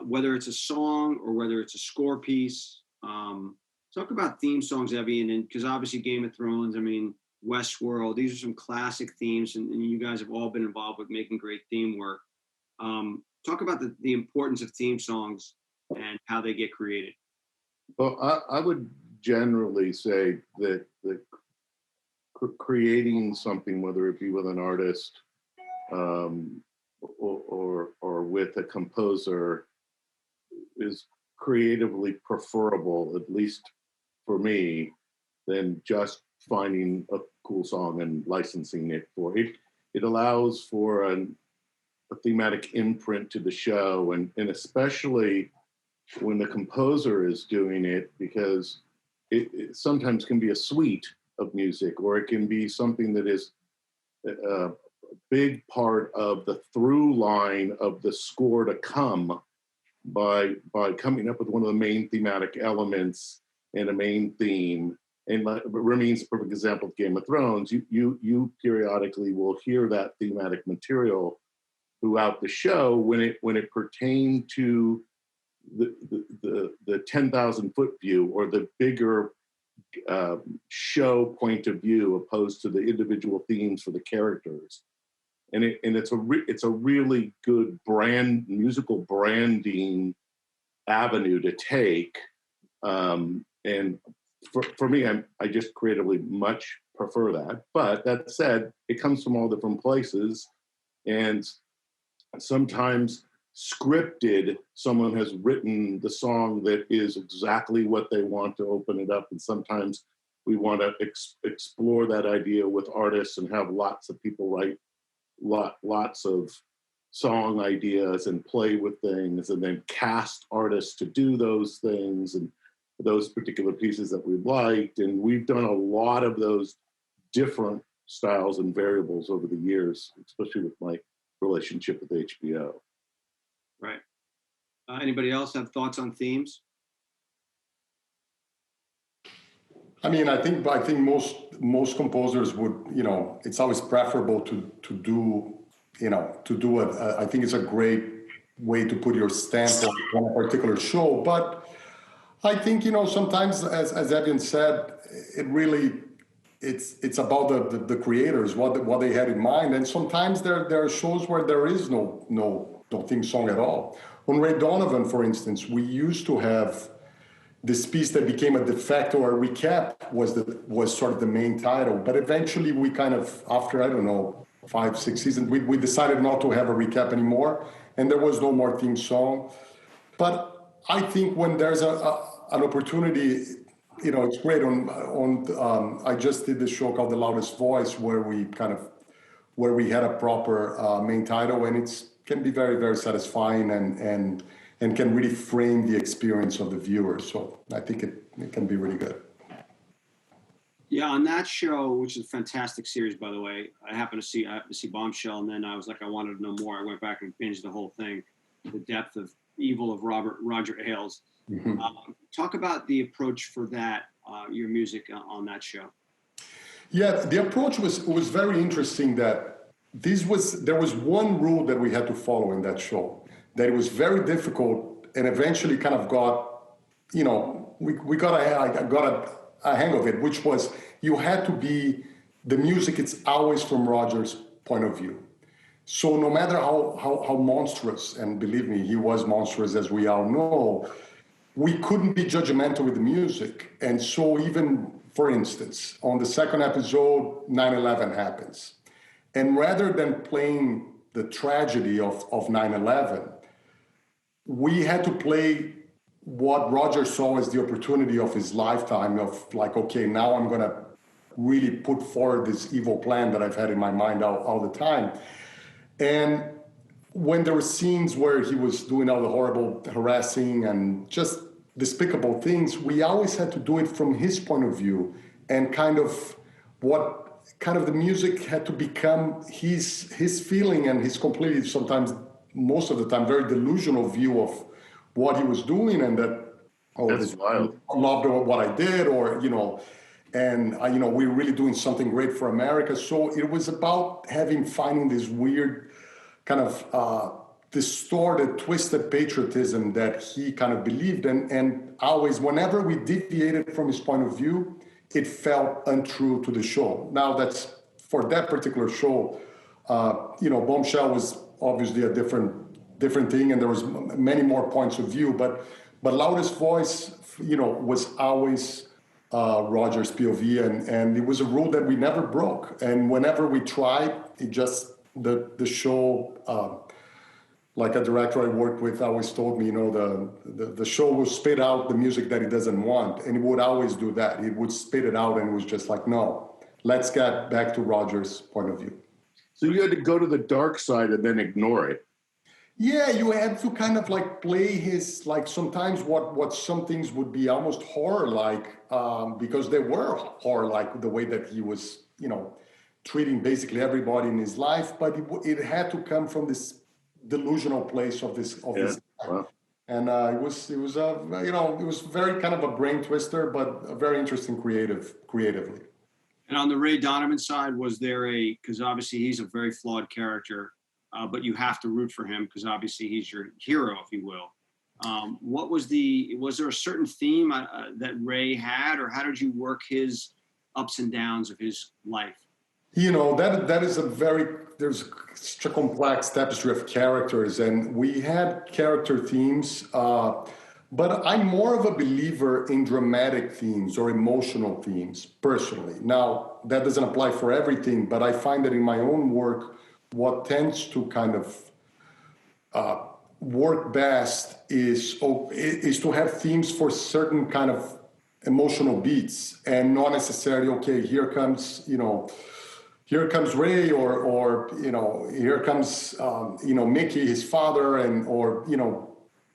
whether it's a song or whether it's a score piece, talk about theme songs, Evyen, and because obviously Game of Thrones, I mean, Westworld, these are some classic themes, and you guys have all been involved with making great theme work. Talk about the importance of theme songs and how they get created. Well, I would generally say that creating something, whether it be with an artist or with a composer, is creatively preferable, at least for me, than just finding a cool song and licensing it for it. It allows for a thematic imprint to the show, and especially when the composer is doing it, because it sometimes can be a suite of music, or it can be something that is a big part of the through line of the score to come by coming up with one of the main thematic elements and a main theme. And Ramin's a perfect example of Game of Thrones. You periodically will hear that thematic material throughout the show when it pertained to the 10,000 foot view or the bigger show point of view, opposed to the individual themes for the characters. And it's a really good musical branding avenue to take. And for me, I just creatively much prefer that. But that said, it comes from all different places, and sometimes scripted, someone has written the song that is exactly what they want to open it up, and sometimes we want to explore that idea with artists and have lots of people write lots of song ideas and play with things and then cast artists to do those things and those particular pieces that we liked. And we've done a lot of those different styles and variables over the years, especially with my relationship with HBO. Right. Anybody else have thoughts on themes? I mean, I think most composers would, it's always preferable to do I think it's a great way to put your stamp on a particular show. But I think, sometimes, as Evyen said, it's about the creators, what they had in mind. And sometimes there are shows where there is no theme song at all. On Ray Donovan, for instance, we used to have this piece that became a de facto or recap was sort of the main title. But eventually we kind of, after, 5-6 seasons, we decided not to have a recap anymore, and there was no more theme song. But I think when there's an opportunity, it's great. I just did this show called The Loudest Voice, where we had a proper main title, and it can be very, very satisfying and can really frame the experience of the viewer. So I think it can be really good. Yeah, on that show, which is a fantastic series, by the way, I happened to see Bombshell, and then I was like, I wanted to know more. I went back and binged the whole thing, the depth of evil of Roger Ailes. Mm-hmm. Talk about the approach for that, your music on that show. Yeah, the approach was very interesting. That there was one rule that we had to follow in that show, that it was very difficult, and eventually kind of got, we got a hang of it, which was you had to be, the music, it's always from Roger's point of view. So no matter how monstrous, and believe me, he was monstrous, as we all know, we couldn't be judgmental with the music. And so even, for instance, on the second episode, 9/11 happens. And rather than playing the tragedy of 9/11, we had to play what Roger saw as the opportunity of his lifetime, of like, okay, now I'm going to really put forward this evil plan that I've had in my mind all the time. And when there were scenes where he was doing all the horrible harassing and just despicable things, we always had to do it from his point of view, and the music had to become his feeling and his completely, sometimes, most of the time, very delusional view of what he was doing, and that, That's wild. I loved what I did, or, we're really doing something great for America. So it was about finding this weird kind of distorted, twisted patriotism that he kind of believed in. And always, whenever we deviated from his point of view, it felt untrue to the show. Now, that's for that particular show. Bombshell was obviously a different thing, and there was many more points of view. But Loudest Voice, was always Roger's POV, and it was a rule that we never broke. And whenever we tried, the show. Like a director I worked with always told me, the show will spit out the music that it doesn't want, and it would always do that. It would spit it out, and it was just like, no, let's get back to Roger's point of view. So you had to go to the dark side and then ignore it. Yeah, you had to kind of like play his, like sometimes what some things would be almost horror-like, because they were horror-like, the way that he was, treating basically everybody in his life, but it had to come from this delusional place of this. Wow. And it was very kind of a brain twister, but a very interesting creatively. And on the Ray Donovan side, was there because obviously he's a very flawed character, but you have to root for him because obviously he's your hero, if you will. Was there a certain theme that Ray had, or how did you work his ups and downs of his life? That is there's such a complex tapestry of characters, and we had character themes, but I'm more of a believer in dramatic themes or emotional themes, personally. Now, that doesn't apply for everything, but I find that in my own work, what tends to kind of work best is to have themes for certain kind of emotional beats, and not necessarily, okay, here comes, here comes Ray, or here comes Mickey, his father, or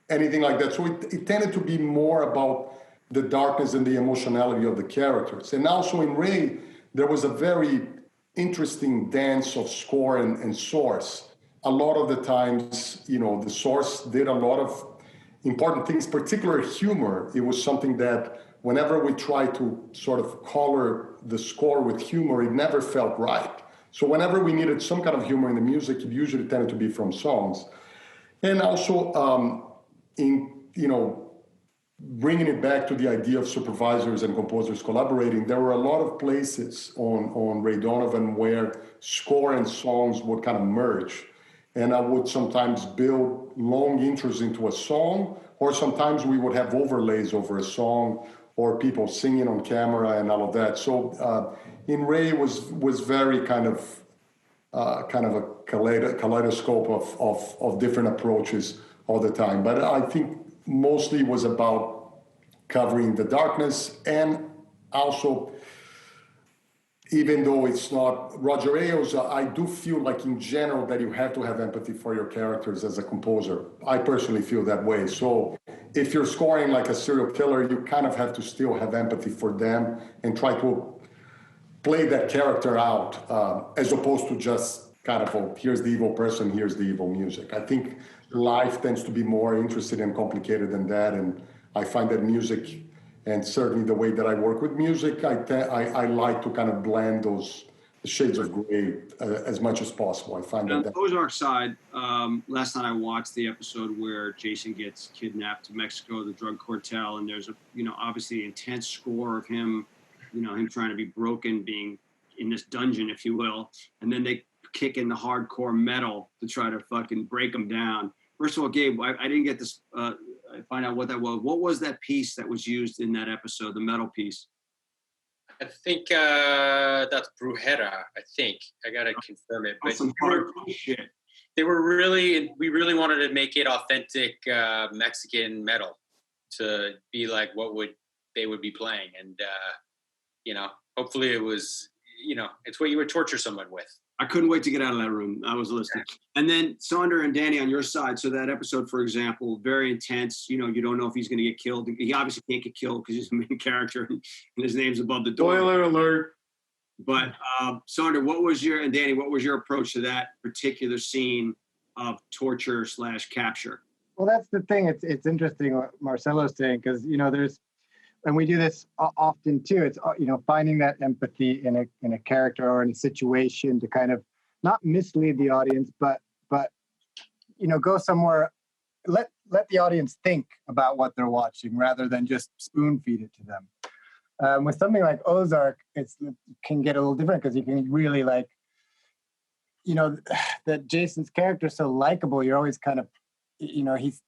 anything like that. So it tended to be more about the darkness and the emotionality of the characters. And also in Ray, there was a very interesting dance of score and source. A lot of the times, the source did a lot of important things, particularly humor. It was something that whenever we tried to sort of color the score with humor, it never felt right. So whenever we needed some kind of humor in the music, it usually tended to be from songs. And also bringing it back to the idea of supervisors and composers collaborating, there were a lot of places on Ray Donovan where score and songs would kind of merge. And I would sometimes build long intros into a song, or sometimes we would have overlays over a song, or people singing on camera and all of that. So in Ray was very kind of a kaleidoscope of different approaches all the time. But I think mostly was about covering the darkness, and also, even though it's not Roger Ailes, I do feel like in general that you have to have empathy for your characters as a composer. I personally feel that way. So if you're scoring like a serial killer, you kind of have to still have empathy for them and try to play that character out, as opposed to just kind of, here's the evil person, here's the evil music. I think life tends to be more interested and complicated than that, and I find that music, and certainly the way that I work with music, I like to kind of blend those shades of gray as much as possible. I find on that. the Ozark side, last night I watched the episode where Jason gets kidnapped to Mexico, the drug cartel, and there's obviously intense score of him, him trying to be broken, being in this dungeon, if you will, and then they kick in the hardcore metal to try to fucking break him down. First of all, Gabe, I didn't get this. Find out what that was. What was that piece that was used in that episode, the metal piece? I think that's Brujera. I think I gotta confirm it. But some hard shit. We really wanted to make it authentic Mexican metal to be like what they would be playing, and hopefully it was, it's what you would torture someone with. I couldn't wait to get out of that room. I was listening. And then Saunder and Danny on your side. So that episode, for example, very intense. You don't know if he's going to get killed. He obviously can't get killed because he's the main character and his name's above the door. Spoiler alert. But Saunder, and Danny, what was your approach to that particular scene of torture / capture? Well, that's the thing. It's interesting what Marcelo's saying, because, and we do this often too. It's finding that empathy in a character or in a situation to kind of not mislead the audience, but go somewhere. Let the audience think about what they're watching rather than just spoon feed it to them. With something like Ozark, it can get a little different because you can really that Jason's character is so likable. You're always kind of he's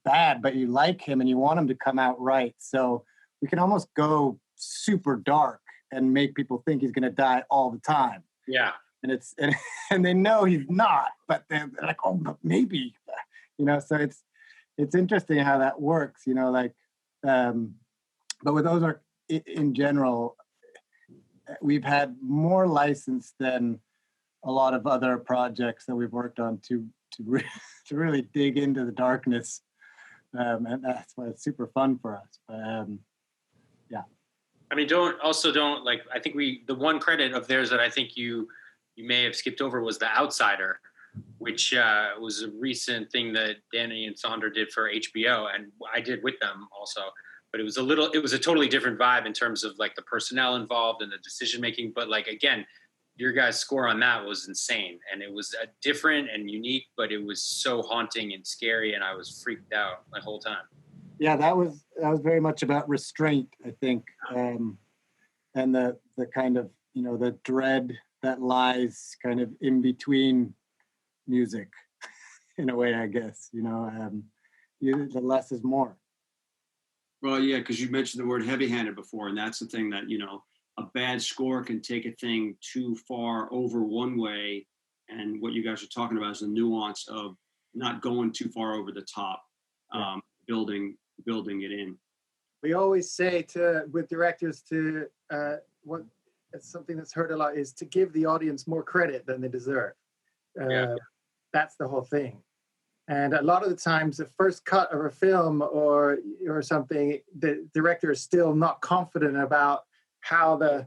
bad, but you like him and you want him to come out right. So we can almost go super dark and make people think he's going to die all the time. Yeah. And they know he's not, but they're like, oh, but maybe, so it's interesting how that works, but with Ozark in general, we've had more license than a lot of other projects that we've worked on to really dig into the darkness. And that's why it's super fun for us. Yeah. I mean, I think the one credit of theirs that I think you may have skipped over was The Outsider, which was a recent thing that Danny and Saunder did for HBO, and I did with them also. But it was a totally different vibe in terms of like the personnel involved and the decision making. But like, again, your guys' score on that was insane, and it was different and unique, but it was so haunting and scary, and I was freaked out the whole time. Yeah, that was very much about restraint, I think, and the kind of the dread that lies kind of in between music, in a way, I guess. The less is more. Well, yeah, because you mentioned the word heavy-handed before, and that's the thing that a bad score can take a thing too far over one way, and what you guys are talking about is the nuance of not going too far over the top, building it in. We always say with directors to it's something that's heard a lot, is to give the audience more credit than they deserve. That's the whole thing. And a lot of the times, the first cut of a film or something, the director is still not confident about how the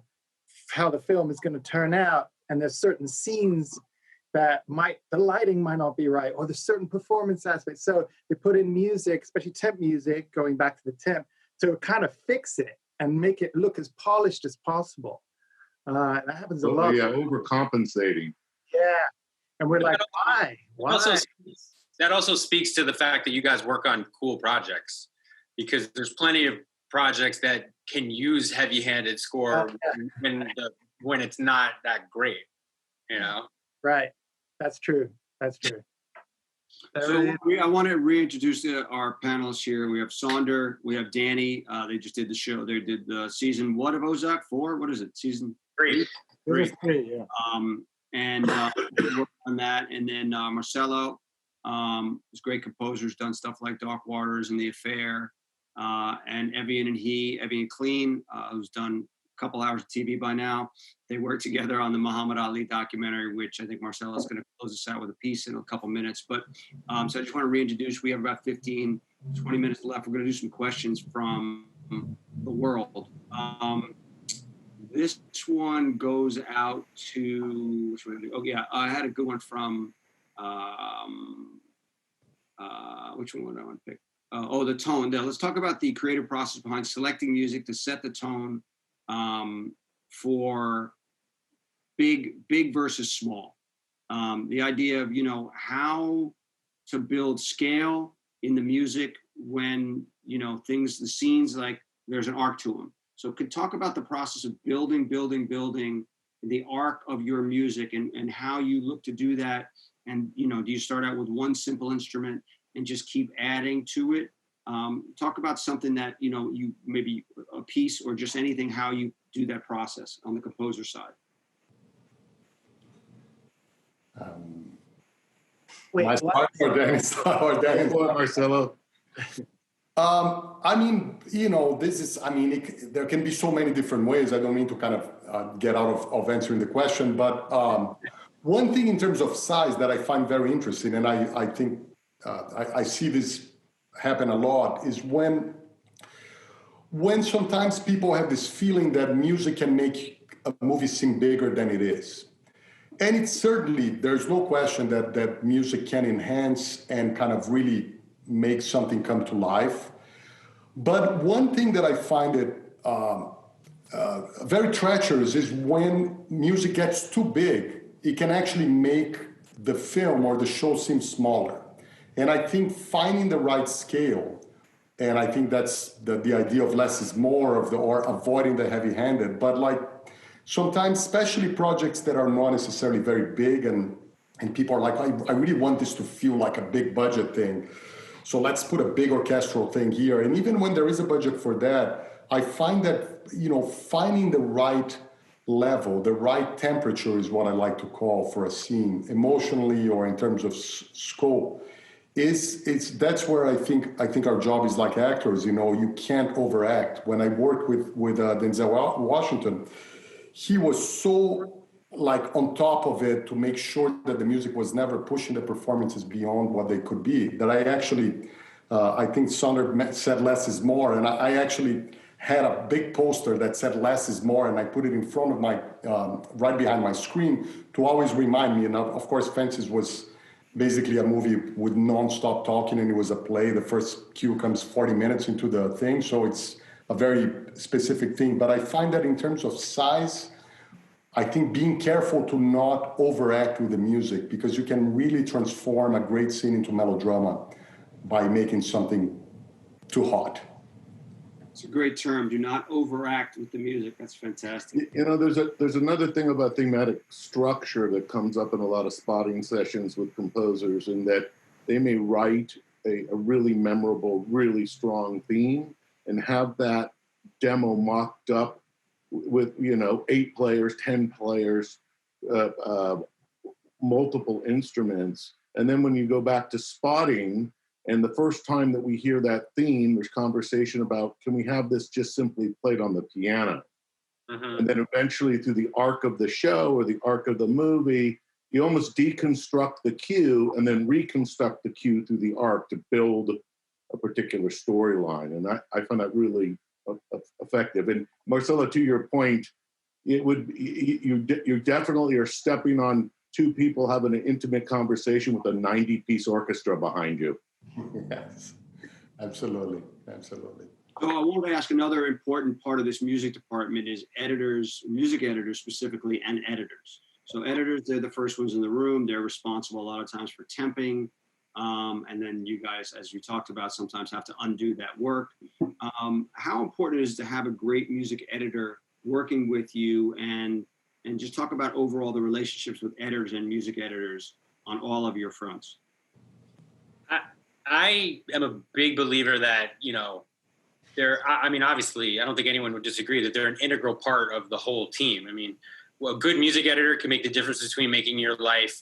film is going to turn out. And there's certain scenes that the lighting might not be right, or there's certain performance aspects. So they put in music, especially temp music, going back to the temp, to kind of fix it and make it look as polished as possible. That happens a lot. Yeah, overcompensating. Yeah. And we're like, why? That also speaks to the fact that you guys work on cool projects, because there's plenty of projects that can use heavy-handed score when it's not that great, you know? Right. That's true. So I want to reintroduce our panelists here. We have Saunder, we have Danny. They just did the show. They did the season what of Ozark? 4? What is it? Season 3? 3, yeah. And we worked on that. And then Marcelo, is a great composer, has done stuff like Dark Waters and The Affair. And Evyen and Klean, who's done a couple hours of TV by now. They work together on the Muhammad Ali documentary, which I think Marcelo is going to close us out with a piece in a couple minutes. But so I just want to reintroduce. We have about 15, 20 minutes left. We're going to do some questions from the world. This one goes out to, which one? Oh yeah, I had a good one from, which one would I want to pick? The tone. Now, let's talk about the creative process behind selecting music to set the tone for big versus small. The idea of, how to build scale in the music when, the scenes, like there's an arc to them. So could talk about the process of building the arc of your music and how you look to do that. And, do you start out with one simple instrument and just keep adding to it? Talk about something that, you maybe a piece or just anything, how you do that process on the composer side. My start or Danny's Marcelo. There can be so many different ways. I don't mean to kind of get out of answering the question, but one thing in terms of size that I find very interesting, and I think I see this happen a lot, is when sometimes people have this feeling that music can make a movie seem bigger than it is. And it's certainly, there's no question that music can enhance and kind of really make something come to life. But one thing that I find it very treacherous is when music gets too big, it can actually make the film or the show seem smaller. And I think finding the right scale, and I think that's the idea of less is more, or avoiding the heavy-handed, but like sometimes, especially projects that are not necessarily very big, and people are like, I really want this to feel like a big budget thing. So let's put a big orchestral thing here. And even when there is a budget for that, I find that, finding the right level, the right temperature is what I like to call for a scene, emotionally or in terms of scope. That's where I think our job is like actors. You can't overact. When I worked with Denzel Washington, he was so like on top of it to make sure that the music was never pushing the performances beyond what they could be, that I actually, I think Saunder said less is more, and I actually had a big poster that said less is more, and I put it in front of my, right behind my screen to always remind me. And of course, Fences was basically a movie with non-stop talking, and it was a play. The first cue comes 40 minutes into the thing, so it's a very specific thing. But I find that in terms of size, I think being careful to not overact with the music, because you can really transform a great scene into melodrama by making something too hot. It's a great term. Do not overact with the music. That's fantastic. There's another thing about thematic structure that comes up in a lot of spotting sessions with composers, in that they may write a really memorable, really strong theme and have that demo mocked up with 8 players, 10 players, multiple instruments, and then when you go back to spotting, and the first time that we hear that theme, there's conversation about, can we have this just simply played on the piano? And then eventually through the arc of the show or the arc of the movie, you almost deconstruct the cue and then reconstruct the cue through the arc to build a particular storyline. And I find that really effective. And Marcelo, to your point, you definitely are stepping on two people having an intimate conversation with a 90-piece orchestra behind you. Yes, absolutely. Absolutely. So I wanted to ask another important part of this music department is editors, music editors specifically, and editors. So editors, they're the first ones in the room. They're responsible a lot of times for temping. And then you guys, as you talked about, sometimes have to undo that work. How important is it to have a great music editor working with you, and just talk about overall the relationships with editors and music editors on all of your fronts? I am a big believer that, obviously, I don't think anyone would disagree that they're an integral part of the whole team. I mean, a good music editor can make the difference between making your life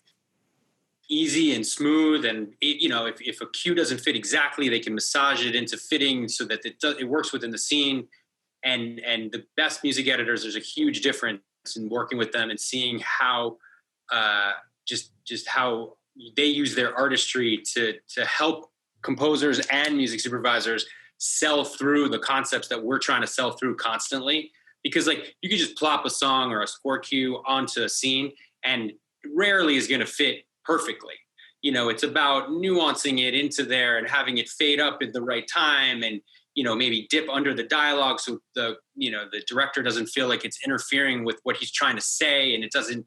easy and smooth. And, if a cue doesn't fit exactly, they can massage it into fitting so that it works within the scene. And the best music editors, there's a huge difference in working with them and seeing how just how they use their artistry to help composers and music supervisors sell through the concepts that we're trying to sell through constantly. Because you could just plop a song or a score cue onto a scene and rarely is going to fit perfectly. It's about nuancing it into there and having it fade up at the right time and, maybe dip under the dialogue so the director doesn't feel like it's interfering with what he's trying to say, and it doesn't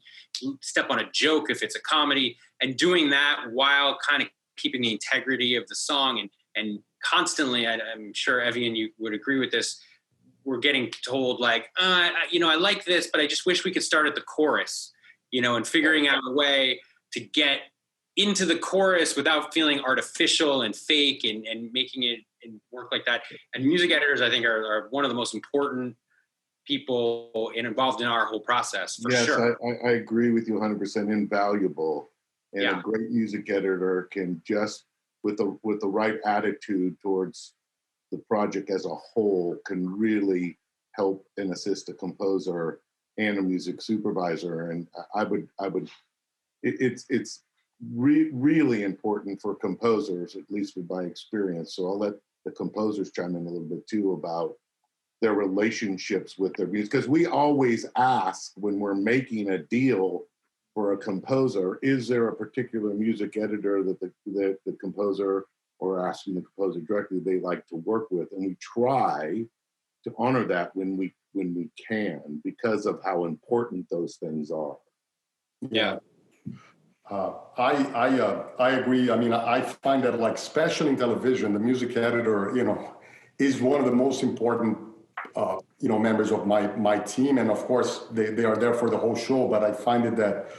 step on a joke if it's a comedy, and doing that while kind of keeping the integrity of the song. And constantly, I'm sure Evyen, you would agree with this, we're getting told I like this, but I just wish we could start at the chorus, and figuring out a way to get into the chorus without feeling artificial and fake and making it work like that. And music editors, I think, are one of the most important people involved in our whole process, for sure. Yes, I agree with you 100%. Invaluable. And a great music editor can just, with the right attitude towards the project as a whole, can really help and assist a composer and a music supervisor. And it's really important for composers, at least with my experience. So I'll let the composers chime in a little bit too about their relationships with their music, because we always ask when we're making a deal for a composer, is there a particular music editor that the composer, or asking the composer directly, they like to work with? And we try to honor that when we can, because of how important those things are. Yeah. I agree. I mean, I find that, especially in television, the music editor, is one of the most important, members of my team. And of course, they are there for the whole show. But I find it that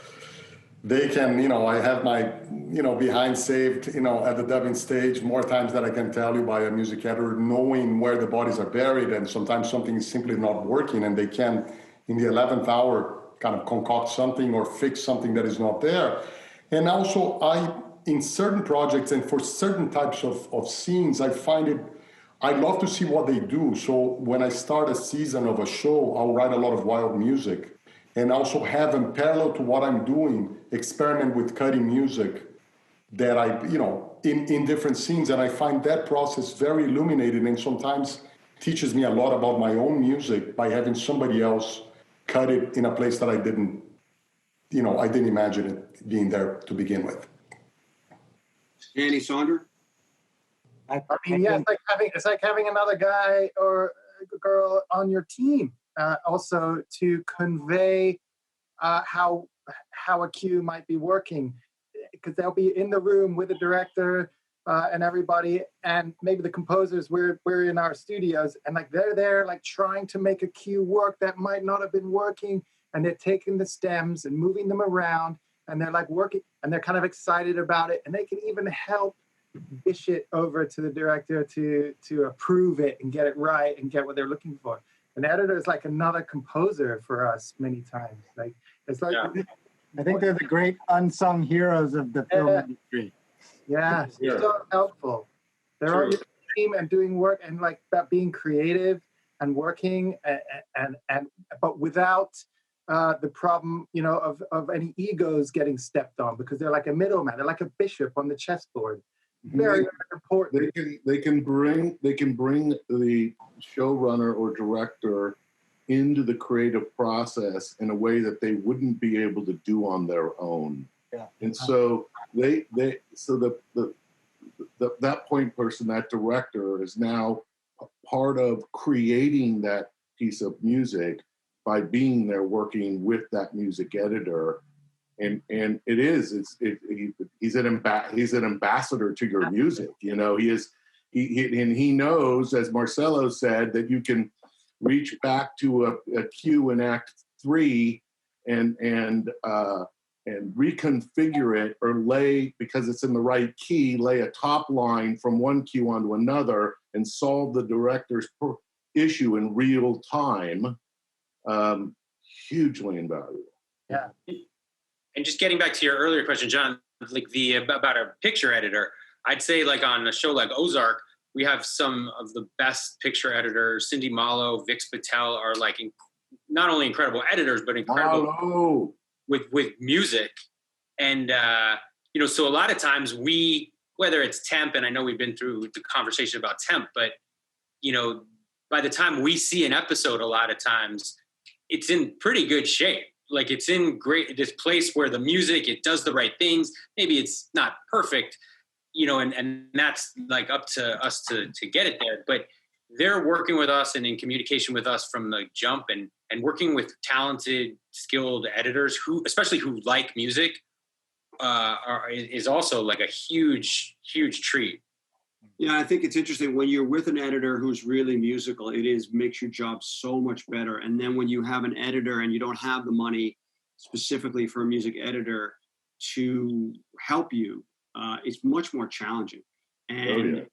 they can, I have my, behind saved, at the dubbing stage more times than I can tell you, by a music editor, knowing where the bodies are buried. And sometimes something is simply not working, and they can, in the 11th hour, kind of concoct something or fix something that is not there. And also, in certain projects and for certain types of scenes, I love to see what they do. So when I start a season of a show, I'll write a lot of wild music, and also have in parallel to what I'm doing, experiment with cutting music that in different scenes. And I find that process very illuminating, and sometimes teaches me a lot about my own music by having somebody else cut it in a place that I didn't imagine it being there to begin with. Danny, Saunder? I mean, yeah, it's like having another guy or a girl on your team. Also to convey how a cue might be working, because they'll be in the room with the director and everybody, and maybe the composers. We're in our studios, and they're there trying to make a cue work that might not have been working, and they're taking the stems and moving them around, and they're working, and they're kind of excited about it, and they can even help dish it over to the director to approve it and get it right and get what they're looking for. An editor is like another composer for us many times. I think they're the great unsung heroes of the film industry. Yeah, so helpful. They're on your team and doing work, and that being creative and working, but without the problem, of any egos getting stepped on, because they're like a middleman. They're like a bishop on the chessboard. Very, very important. They can bring the showrunner or director into the creative process in a way that they wouldn't be able to do on their own. Yeah. And so that point person, that director, is now a part of creating that piece of music by being there working with that music editor. And he's an ambassador to your music. He knows, as Marcelo said, that you can reach back to a cue in Act 3 and reconfigure it, or lay, because it's in the right key, lay a top line from one cue onto another and solve the director's issue in real time. Hugely invaluable. Yeah. And just getting back to your earlier question, John, like about a picture editor, I'd say like on a show like Ozark, we have some of the best picture editors. Cindy Malo, Vix Patel are like not only incredible editors, but incredible with music. And, so a lot of times whether it's temp, and I know we've been through the conversation about temp, but, by the time we see an episode, a lot of times it's in pretty good shape. Like it's in this place where the music, it does the right things. Maybe it's not perfect, and that's like up to us to get it there. But they're working with us and in communication with us from the jump, and working with talented, skilled editors especially who like music, is also like a huge, huge treat. Yeah, I think it's interesting when you're with an editor who's really musical, makes your job so much better. And then when you have an editor and you don't have the money specifically for a music editor to help you, it's much more challenging. And,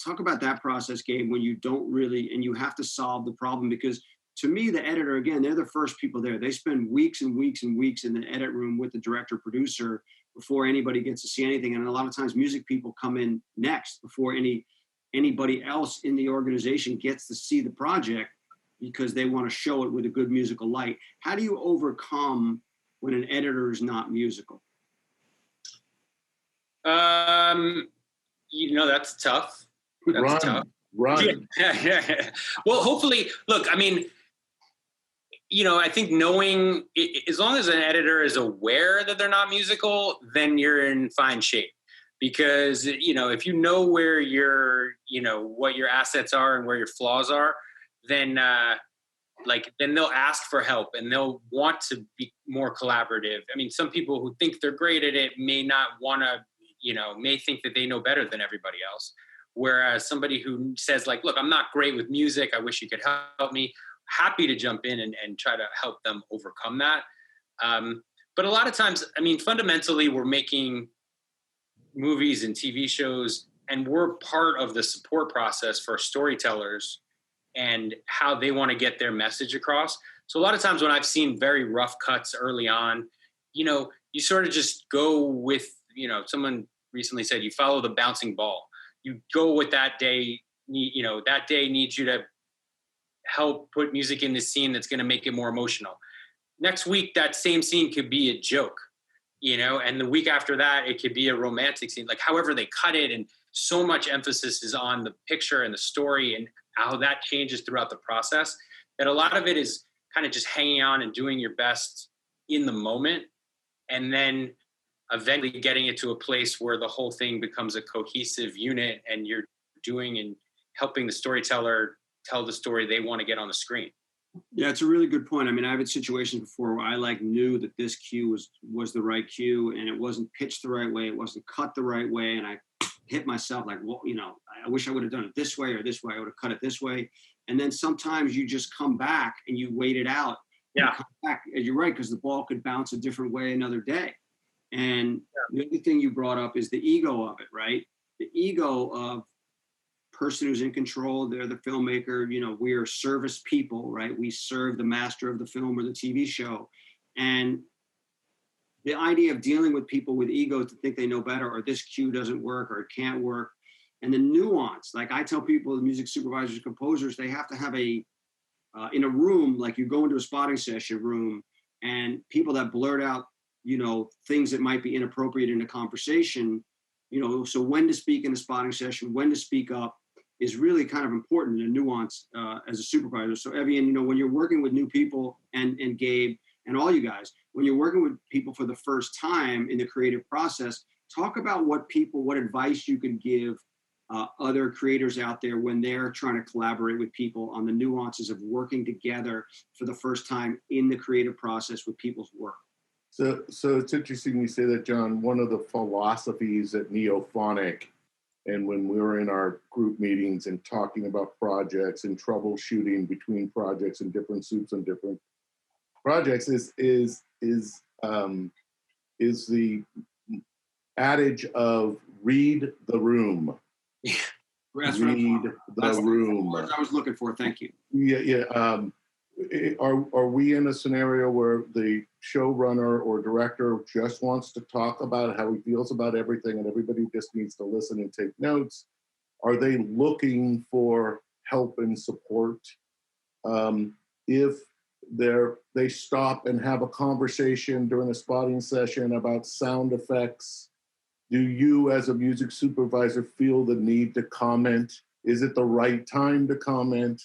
talk about that process, Gabe, when you don't really, and you have to solve the problem, because to me, the editor, again, they're the first people there. They spend weeks and weeks and weeks in the edit room with the director producer before anybody gets to see anything. And a lot of times music people come in next before anybody else in the organization gets to see the project, because they want to show it with a good musical light. How do you overcome when an editor is not musical? That's tough. That's tough. Run. Yeah. Well, hopefully, look, I mean, I think knowing, as long as an editor is aware that they're not musical, then you're in fine shape. Because, if you know where what your assets are and where your flaws are, then they'll ask for help and they'll want to be more collaborative. I mean, some people who think they're great at it may not want to, may think that they know better than everybody else. Whereas somebody who says like, look, I'm not great with music, I wish you could help me, happy to jump in and try to help them overcome that. But a lot of times, I mean, fundamentally, we're making movies and TV shows, and we're part of the support process for storytellers and how they want to get their message across. So a lot of times when I've seen very rough cuts early on, you sort of just go with, someone recently said, you follow the bouncing ball. You go with that day, that day needs you to help put music in the scene that's going to make it more emotional. Next week, that same scene could be a joke, and the week after that, it could be a romantic scene, like however they cut it. And so much emphasis is on the picture and the story and how that changes throughout the process, that a lot of it is kind of just hanging on and doing your best in the moment. And then eventually getting it to a place where the whole thing becomes a cohesive unit and you're doing and helping the storyteller tell the story they want to get on the screen. Yeah, it's a really good point. I mean, I've had situations before where I knew that this cue was the right cue, and it wasn't pitched the right way, it wasn't cut the right way, and I hit myself like, well, I wish I would have done it this way or this way. I would have cut it this way. And then sometimes you just come back and you wait it out. Yeah. Come back. And you're right, because the ball could bounce a different way another day. And the other thing you brought up is the ego of it, right? The ego of person who's in control. They're the filmmaker. We are service people, right? We serve the master of the film or the TV show. And the idea of dealing with people with ego to think they know better, or this cue doesn't work, or it can't work. and the nuance. Like I tell people, the music supervisors, composers, they have to have in a room, like you go into a spotting session room, and people that blurt out, things that might be inappropriate in a conversation, so when to speak in a spotting session, when to speak up is really kind of important, the nuance as a supervisor. So Evyen, when you're working with new people, and Gabe and all you guys, when you're working with people for the first time in the creative process, talk about what advice you can give other creators out there when they're trying to collaborate with people on the nuances of working together for the first time in the creative process with people's work. So it's interesting you say that, John. One of the philosophies at Neophonic, and when we were in our group meetings and talking about projects and troubleshooting between projects and different soups and different projects, is the adage of read the room. That's read what the room. That's what I was looking for. Thank you. Yeah. Are we in a scenario where the showrunner or director just wants to talk about how he feels about everything and everybody just needs to listen and take notes? Are they looking for help and support? If they stop and have a conversation during a spotting session about sound effects, do you as a music supervisor feel the need to comment? Is it the right time to comment?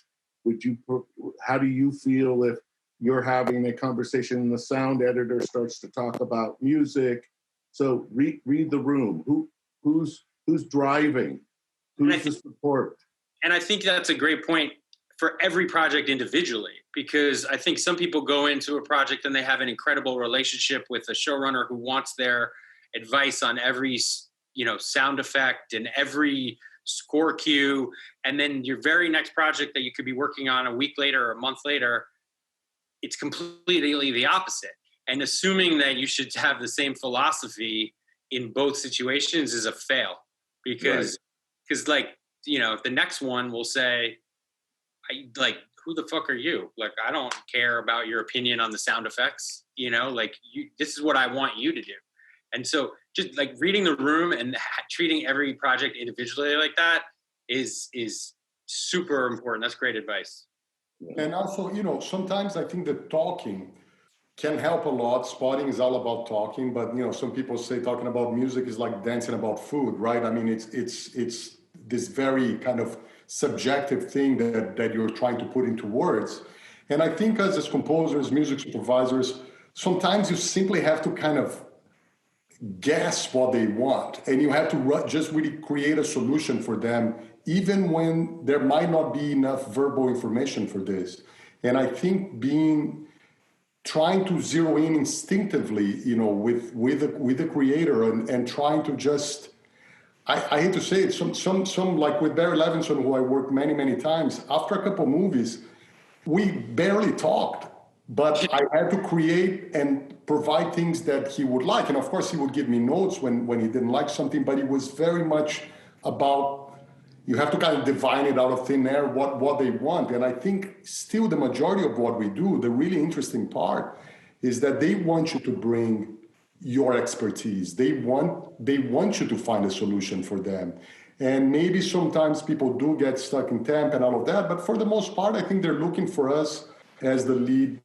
How do you feel if you're having a conversation and the sound editor starts to talk about music? So read the room. Who's driving? Who's the support? And I think that's a great point for every project individually, because I think some people go into a project and they have an incredible relationship with a showrunner who wants their advice on every, sound effect and every score cue, and then your very next project that you could be working on a week later or a month later, it's completely the opposite. And assuming that you should have the same philosophy in both situations is a fail, because the next one will say, who the fuck are you? Like, I don't care about your opinion on the sound effects, this is what I want you to do. And so just like reading the room and treating every project individually like that is super important. That's great advice. And also, sometimes I think that talking can help a lot. Spotting is all about talking, but some people say talking about music is like dancing about food, right? I mean, it's this very kind of subjective thing that you're trying to put into words. And I think as composers, music supervisors, sometimes you simply have to kind of guess what they want, and you have to just really create a solution for them, even when there might not be enough verbal information for this. And I think trying to zero in instinctively, with the creator and trying to just, I hate to say it, some like with Barry Levinson, who I worked many times, after a couple movies, we barely talked, but I had to create and provide things that he would like. And of course, he would give me notes when he didn't like something, but it was very much about, you have to kind of divine it out of thin air, what they want. And I think still the majority of what we do, the really interesting part, is that they want you to bring your expertise. They want you to find a solution for them. And maybe sometimes people do get stuck in temp and all of that, but for the most part, I think they're looking for us as the lead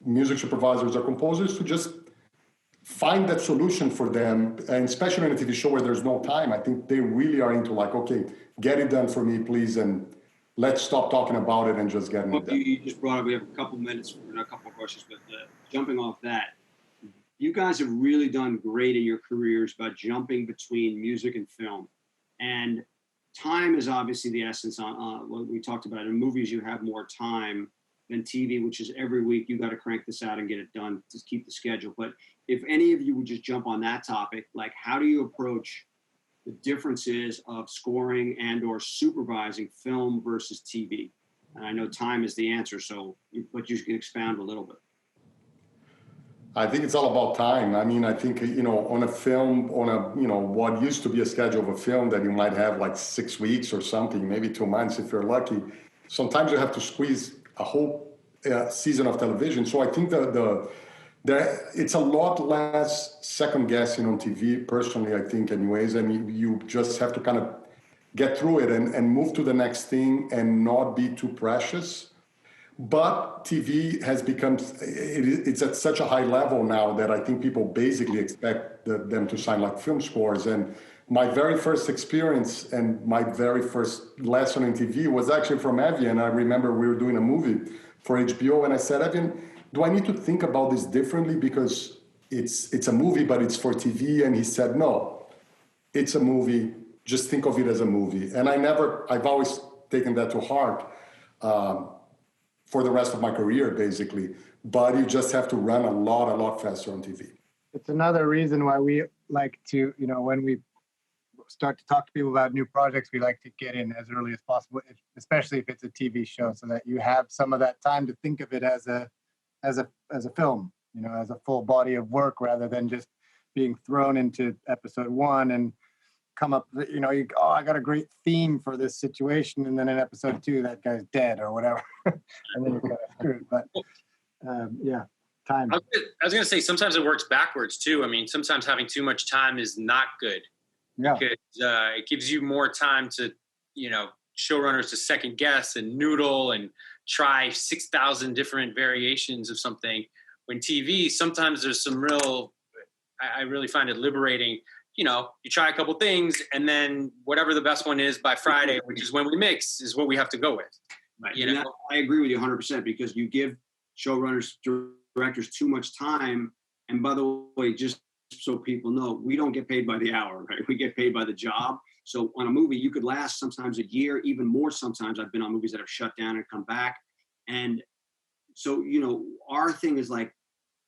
music supervisors or composers to just find that solution for them. And especially in a TV show where there's no time, I think they really are into like, okay, get it done for me, please, and let's stop talking about it and just get it done. You just brought up, we have a couple minutes for a couple of questions, but jumping off that, you guys have really done great in your careers by jumping between music and film. And time is obviously the essence on what we talked about. In movies, you have more time than TV, which is every week you got to crank this out and get it done to keep the schedule. But if any of you would just jump on that topic, like how do you approach the differences of scoring and or supervising film versus TV? And I know time is the answer, but you can expound a little bit. I think it's all about time. I mean, I think, on a film, what used to be a schedule of a film that you might have like 6 weeks or something, maybe 2 months if you're lucky, sometimes you have to squeeze a whole season of television. So I think it's a lot less second guessing on TV, personally, I think anyways, and you just have to kind of get through it and move to the next thing and not be too precious. But TV has become, it's at such a high level now that I think people basically expect them to sign like film scores. And my very first experience and my very first lesson in TV was actually from Evyen. I remember we were doing a movie for HBO and I said, Evyen, do I need to think about this differently because it's a movie, but it's for TV? And he said, no, it's a movie. Just think of it as a movie. And I've always taken that to heart for the rest of my career, basically. But you just have to run a lot faster on TV. It's another reason why we like to, when we start to talk to people about new projects, we like to get in as early as possible, especially if it's a TV show, so that you have some of that time to think of it as a film, as a full body of work, rather than just being thrown into episode 1 and come up, I got a great theme for this situation, and then in episode 2, that guy's dead or whatever, and then you're kind of screwed. But time. I was going to say, sometimes it works backwards too. I mean, sometimes having too much time is not good. Yeah. Because it gives you more time to, showrunners to second guess and noodle and try 6,000 different variations of something. When TV, sometimes there's some I really find it liberating. You try a couple things, and then whatever the best one is by Friday, which is when we mix, is what we have to go with. Right. I agree with you 100% because you give showrunners, directors too much time. And by the way, just so people know, we don't get paid by the hour, right? We get paid by the job. So on a movie, you could last sometimes a year, even more sometimes. I've been on movies that have shut down and come back. And so, our thing is like,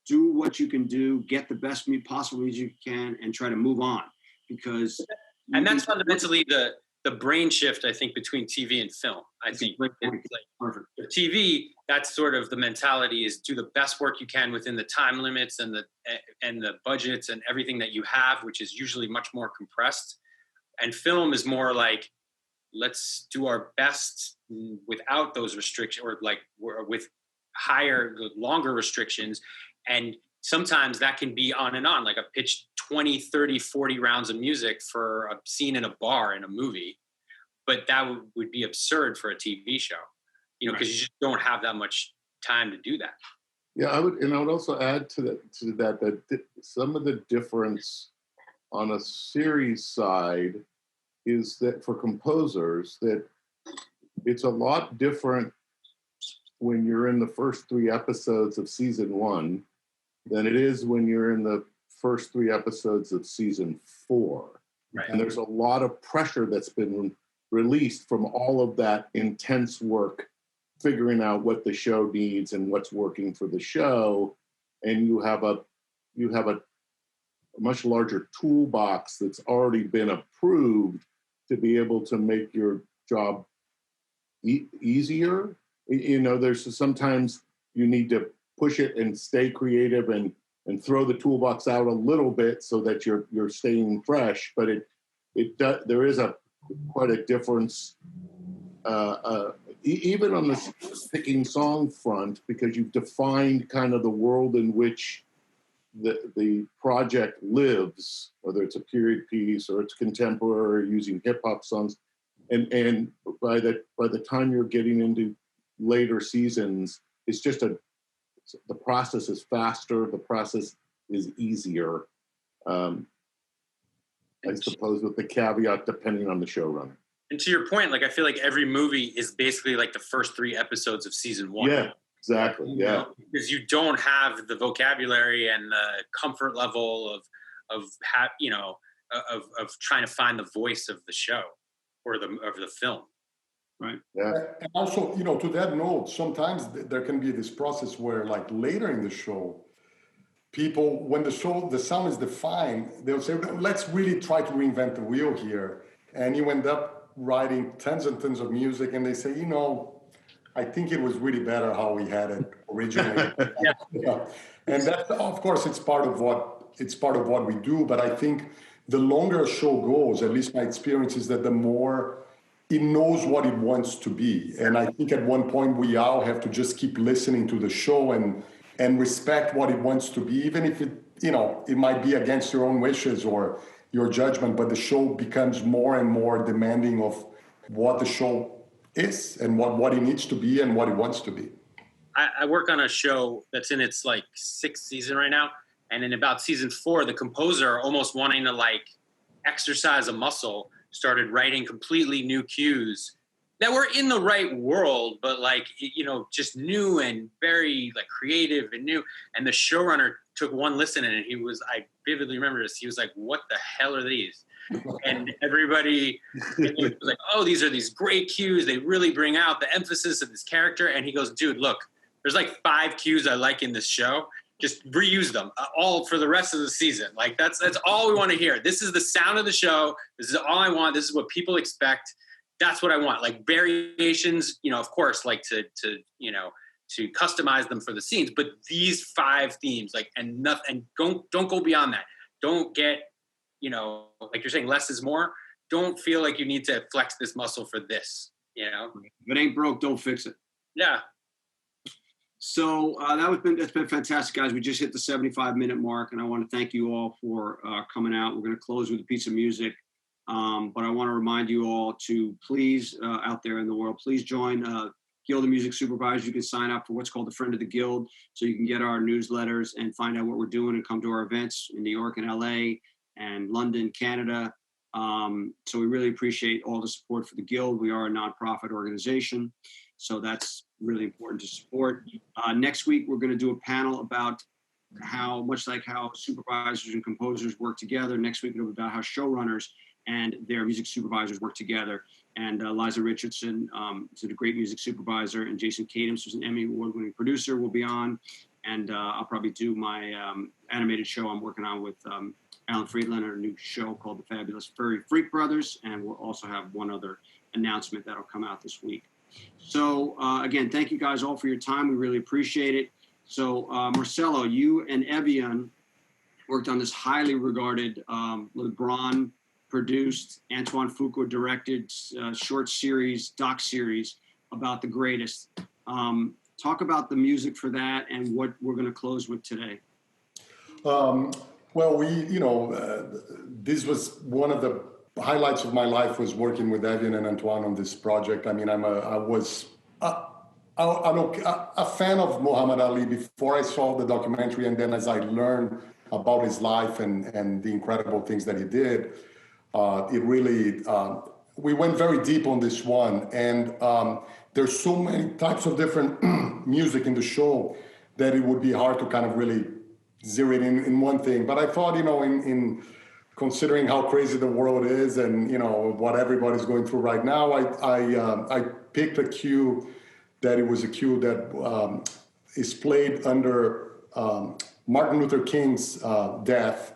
do what you can do, get the best possible music you can, and try to move on. Because and that's fundamentally the brain shift, I think, between TV and film. I think perfect. For TV, that's sort of the mentality, is do the best work you can within the time limits and the budgets and everything that you have, which is usually much more compressed. And film is more like, let's do our best without those restrictions, or with longer restrictions. And sometimes that can be on and on, like a pitch 20, 30, 40 rounds of music for a scene in a bar in a movie. But that would be absurd for a TV show, because you just don't have that much time to do that. Yeah, I would also add to that some of the difference on a series side is that for composers, that it's a lot different when you're in the first 3 episodes of season 1 than it is when you're in the first 3 episodes of season 4. Right. And there's a lot of pressure that's been released from all of that intense work, figuring out what the show needs and what's working for the show. And you have a much larger toolbox that's already been approved to be able to make your job easier. There's sometimes you need to push it and stay creative and throw the toolbox out a little bit so that you're staying fresh. But there is quite a difference, even on the picking song front, because you've defined kind of the world in which the project lives, whether it's a period piece or it's contemporary, using hip hop songs, and by the time you're getting into later seasons, it's just the process is faster, the process is easier. I suppose with the caveat depending on the showrunner. And to your point, I feel like every movie is basically like the first 3 episodes of season 1. Yeah, exactly. Yeah, because you don't have the vocabulary and the comfort level of trying to find the voice of the show or of the film. Right. Yeah. And also, to that note, sometimes there can be this process where, like, later in the show, people, when the sound is defined, they'll say, let's really try to reinvent the wheel here. And you end up writing tons and tons of music, and they say, I think it was really better how we had it originally. Yeah. And that, of course, it's part of what we do. But I think the longer a show goes, at least my experience is that the more it knows what it wants to be. And I think at one point we all have to just keep listening to the show and respect what it wants to be, even if it might be against your own wishes or your judgment, but the show becomes more and more demanding of what the show is and what it needs to be and what it wants to be. I work on a show that's in its like 6th season right now. And in about season 4, the composer, almost wanting to like exercise a muscle, started writing completely new cues that were in the right world, but like, you know, just new and very like creative and new. And the showrunner took one listen and I vividly remember this. He was like, what the hell are these? And everybody was like, oh, these are these great cues. They really bring out the emphasis of this character. And he goes, dude, look, there's like 5 cues I like in this show. Just reuse them all for the rest of the season. Like that's all we want to hear. This is the sound of the show. This is all I want. This is what people expect. That's what I want. Like variations, you know, of course, like to you know, to customize them for the scenes. But these 5 themes, like, and nothing, and don't go beyond that. Don't get, you know, like you're saying, less is more. Don't feel like you need to flex this muscle for this. You know, if it ain't broke, don't fix it. Yeah. So that's been fantastic, guys. We just hit the 75-minute mark, and I want to thank you all for coming out. We're going to close with a piece of music, but I want to remind you all to please, out there in the world, please join Guild of Music Supervisors. You can sign up for what's called the Friend of the Guild, so you can get our newsletters and find out what we're doing and come to our events in New York and LA and London, Canada. So we really appreciate all the support for the Guild. We are a nonprofit organization, so that's really important to support. Next week, we're going to do a panel about how, much like how supervisors and composers work together. Next week, it'll be about how showrunners and their music supervisors work together. And Liza Richardson, who's a great music supervisor, and Jason Cadams, who's an Emmy award-winning producer, will be on. And I'll probably do my animated show I'm working on with Alan Friedland, a new show called The Fabulous Furry Freak Brothers. And we'll also have one other announcement that'll come out this week. So again, thank you guys all for your time. We really appreciate it. So Marcelo, you and Evyen worked on this highly regarded, LeBron produced, Antoine Fuqua directed short series, doc series about the greatest. Talk about the music for that and what we're going to close with today. Well, this was one of the highlights of my life was working with Evyen and Antoine on this project. I mean, I was a fan of Muhammad Ali before I saw the documentary, and then as I learned about his life and the incredible things that he did, it really, we went very deep on this one. And there's so many types of different music in the show that it would be hard to kind of really zero it in one thing. But I thought, in considering how crazy the world is and, what everybody's going through right now, I picked a cue that it was a cue that is played under Martin Luther King's death,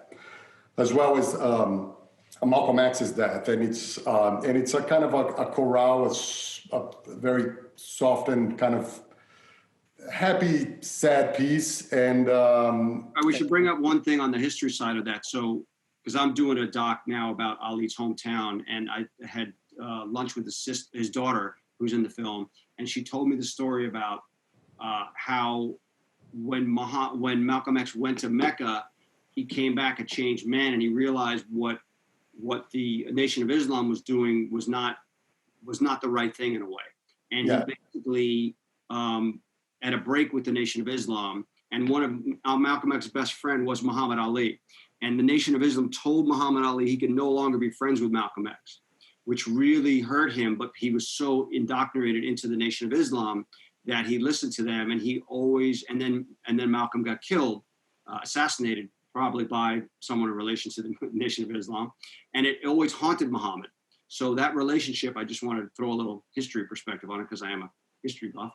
as well as Malcolm X's death. And it's a kind of a chorale, a very soft and kind of happy, sad piece. And we should bring up one thing on the history side of that. So, because I'm doing a doc now about Ali's hometown, and I had lunch with his daughter, who's in the film, and she told me the story about how when Malcolm X went to Mecca, he came back a changed man, and he realized what the Nation of Islam was doing was not the right thing in a way, and he basically at a break with the Nation of Islam, and one of Malcolm X's best friend was Muhammad Ali. And the Nation of Islam told Muhammad Ali he could no longer be friends with Malcolm X, which really hurt him. But he was so indoctrinated into the Nation of Islam that he listened to them, and he always, and then Malcolm got killed, assassinated, probably by someone in relation to the Nation of Islam. And it always haunted Muhammad. So that relationship, I just wanted to throw a little history perspective on it because I am a history buff.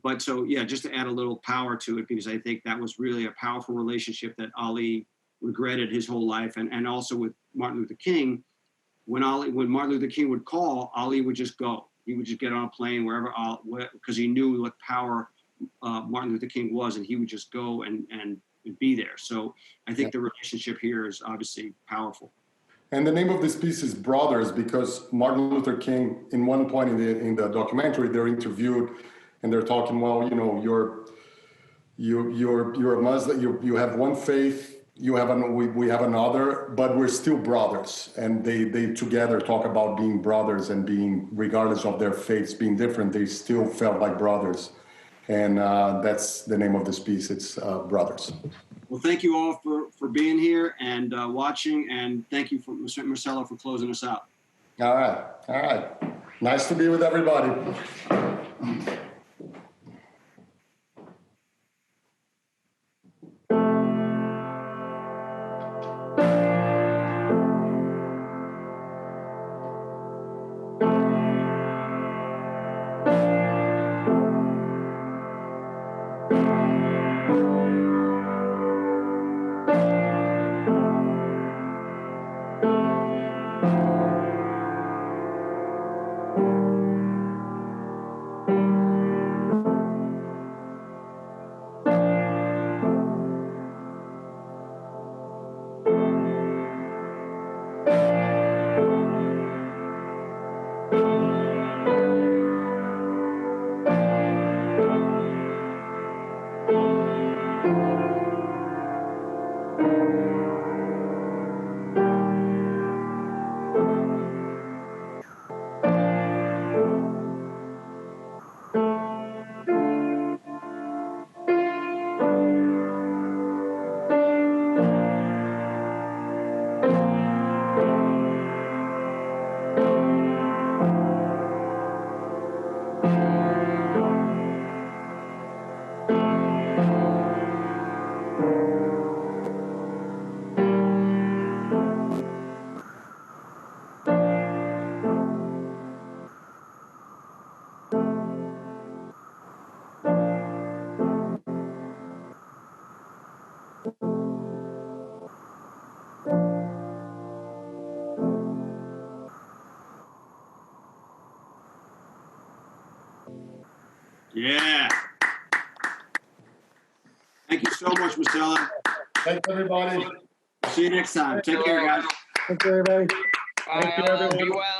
But so, yeah, just to add a little power to it, because I think that was really a powerful relationship that Ali regretted his whole life. And also with Martin Luther King, when Martin Luther King would call, Ali would just go. He would just get on a plane wherever, because he knew what power Martin Luther King was, and he would just go and be there. So I think the relationship here is obviously powerful. And the name of this piece is Brothers, because Martin Luther King, in one point in the documentary, they're interviewed and they're talking, well, you're a Muslim, you have one faith, you have we have another, but we're still brothers. And they together talk about being brothers and being, regardless of their faiths being different, they still felt like brothers. And that's the name of this piece. It's Brothers. Well, thank you all for being here and watching, and thank you for Marcelo for closing us out. All right. Nice to be with everybody. Yeah. Thank you so much, Marcelo. Thanks, everybody. See you next time. Take care, guys. Thank you, everybody. Bye, you, everyone. be well.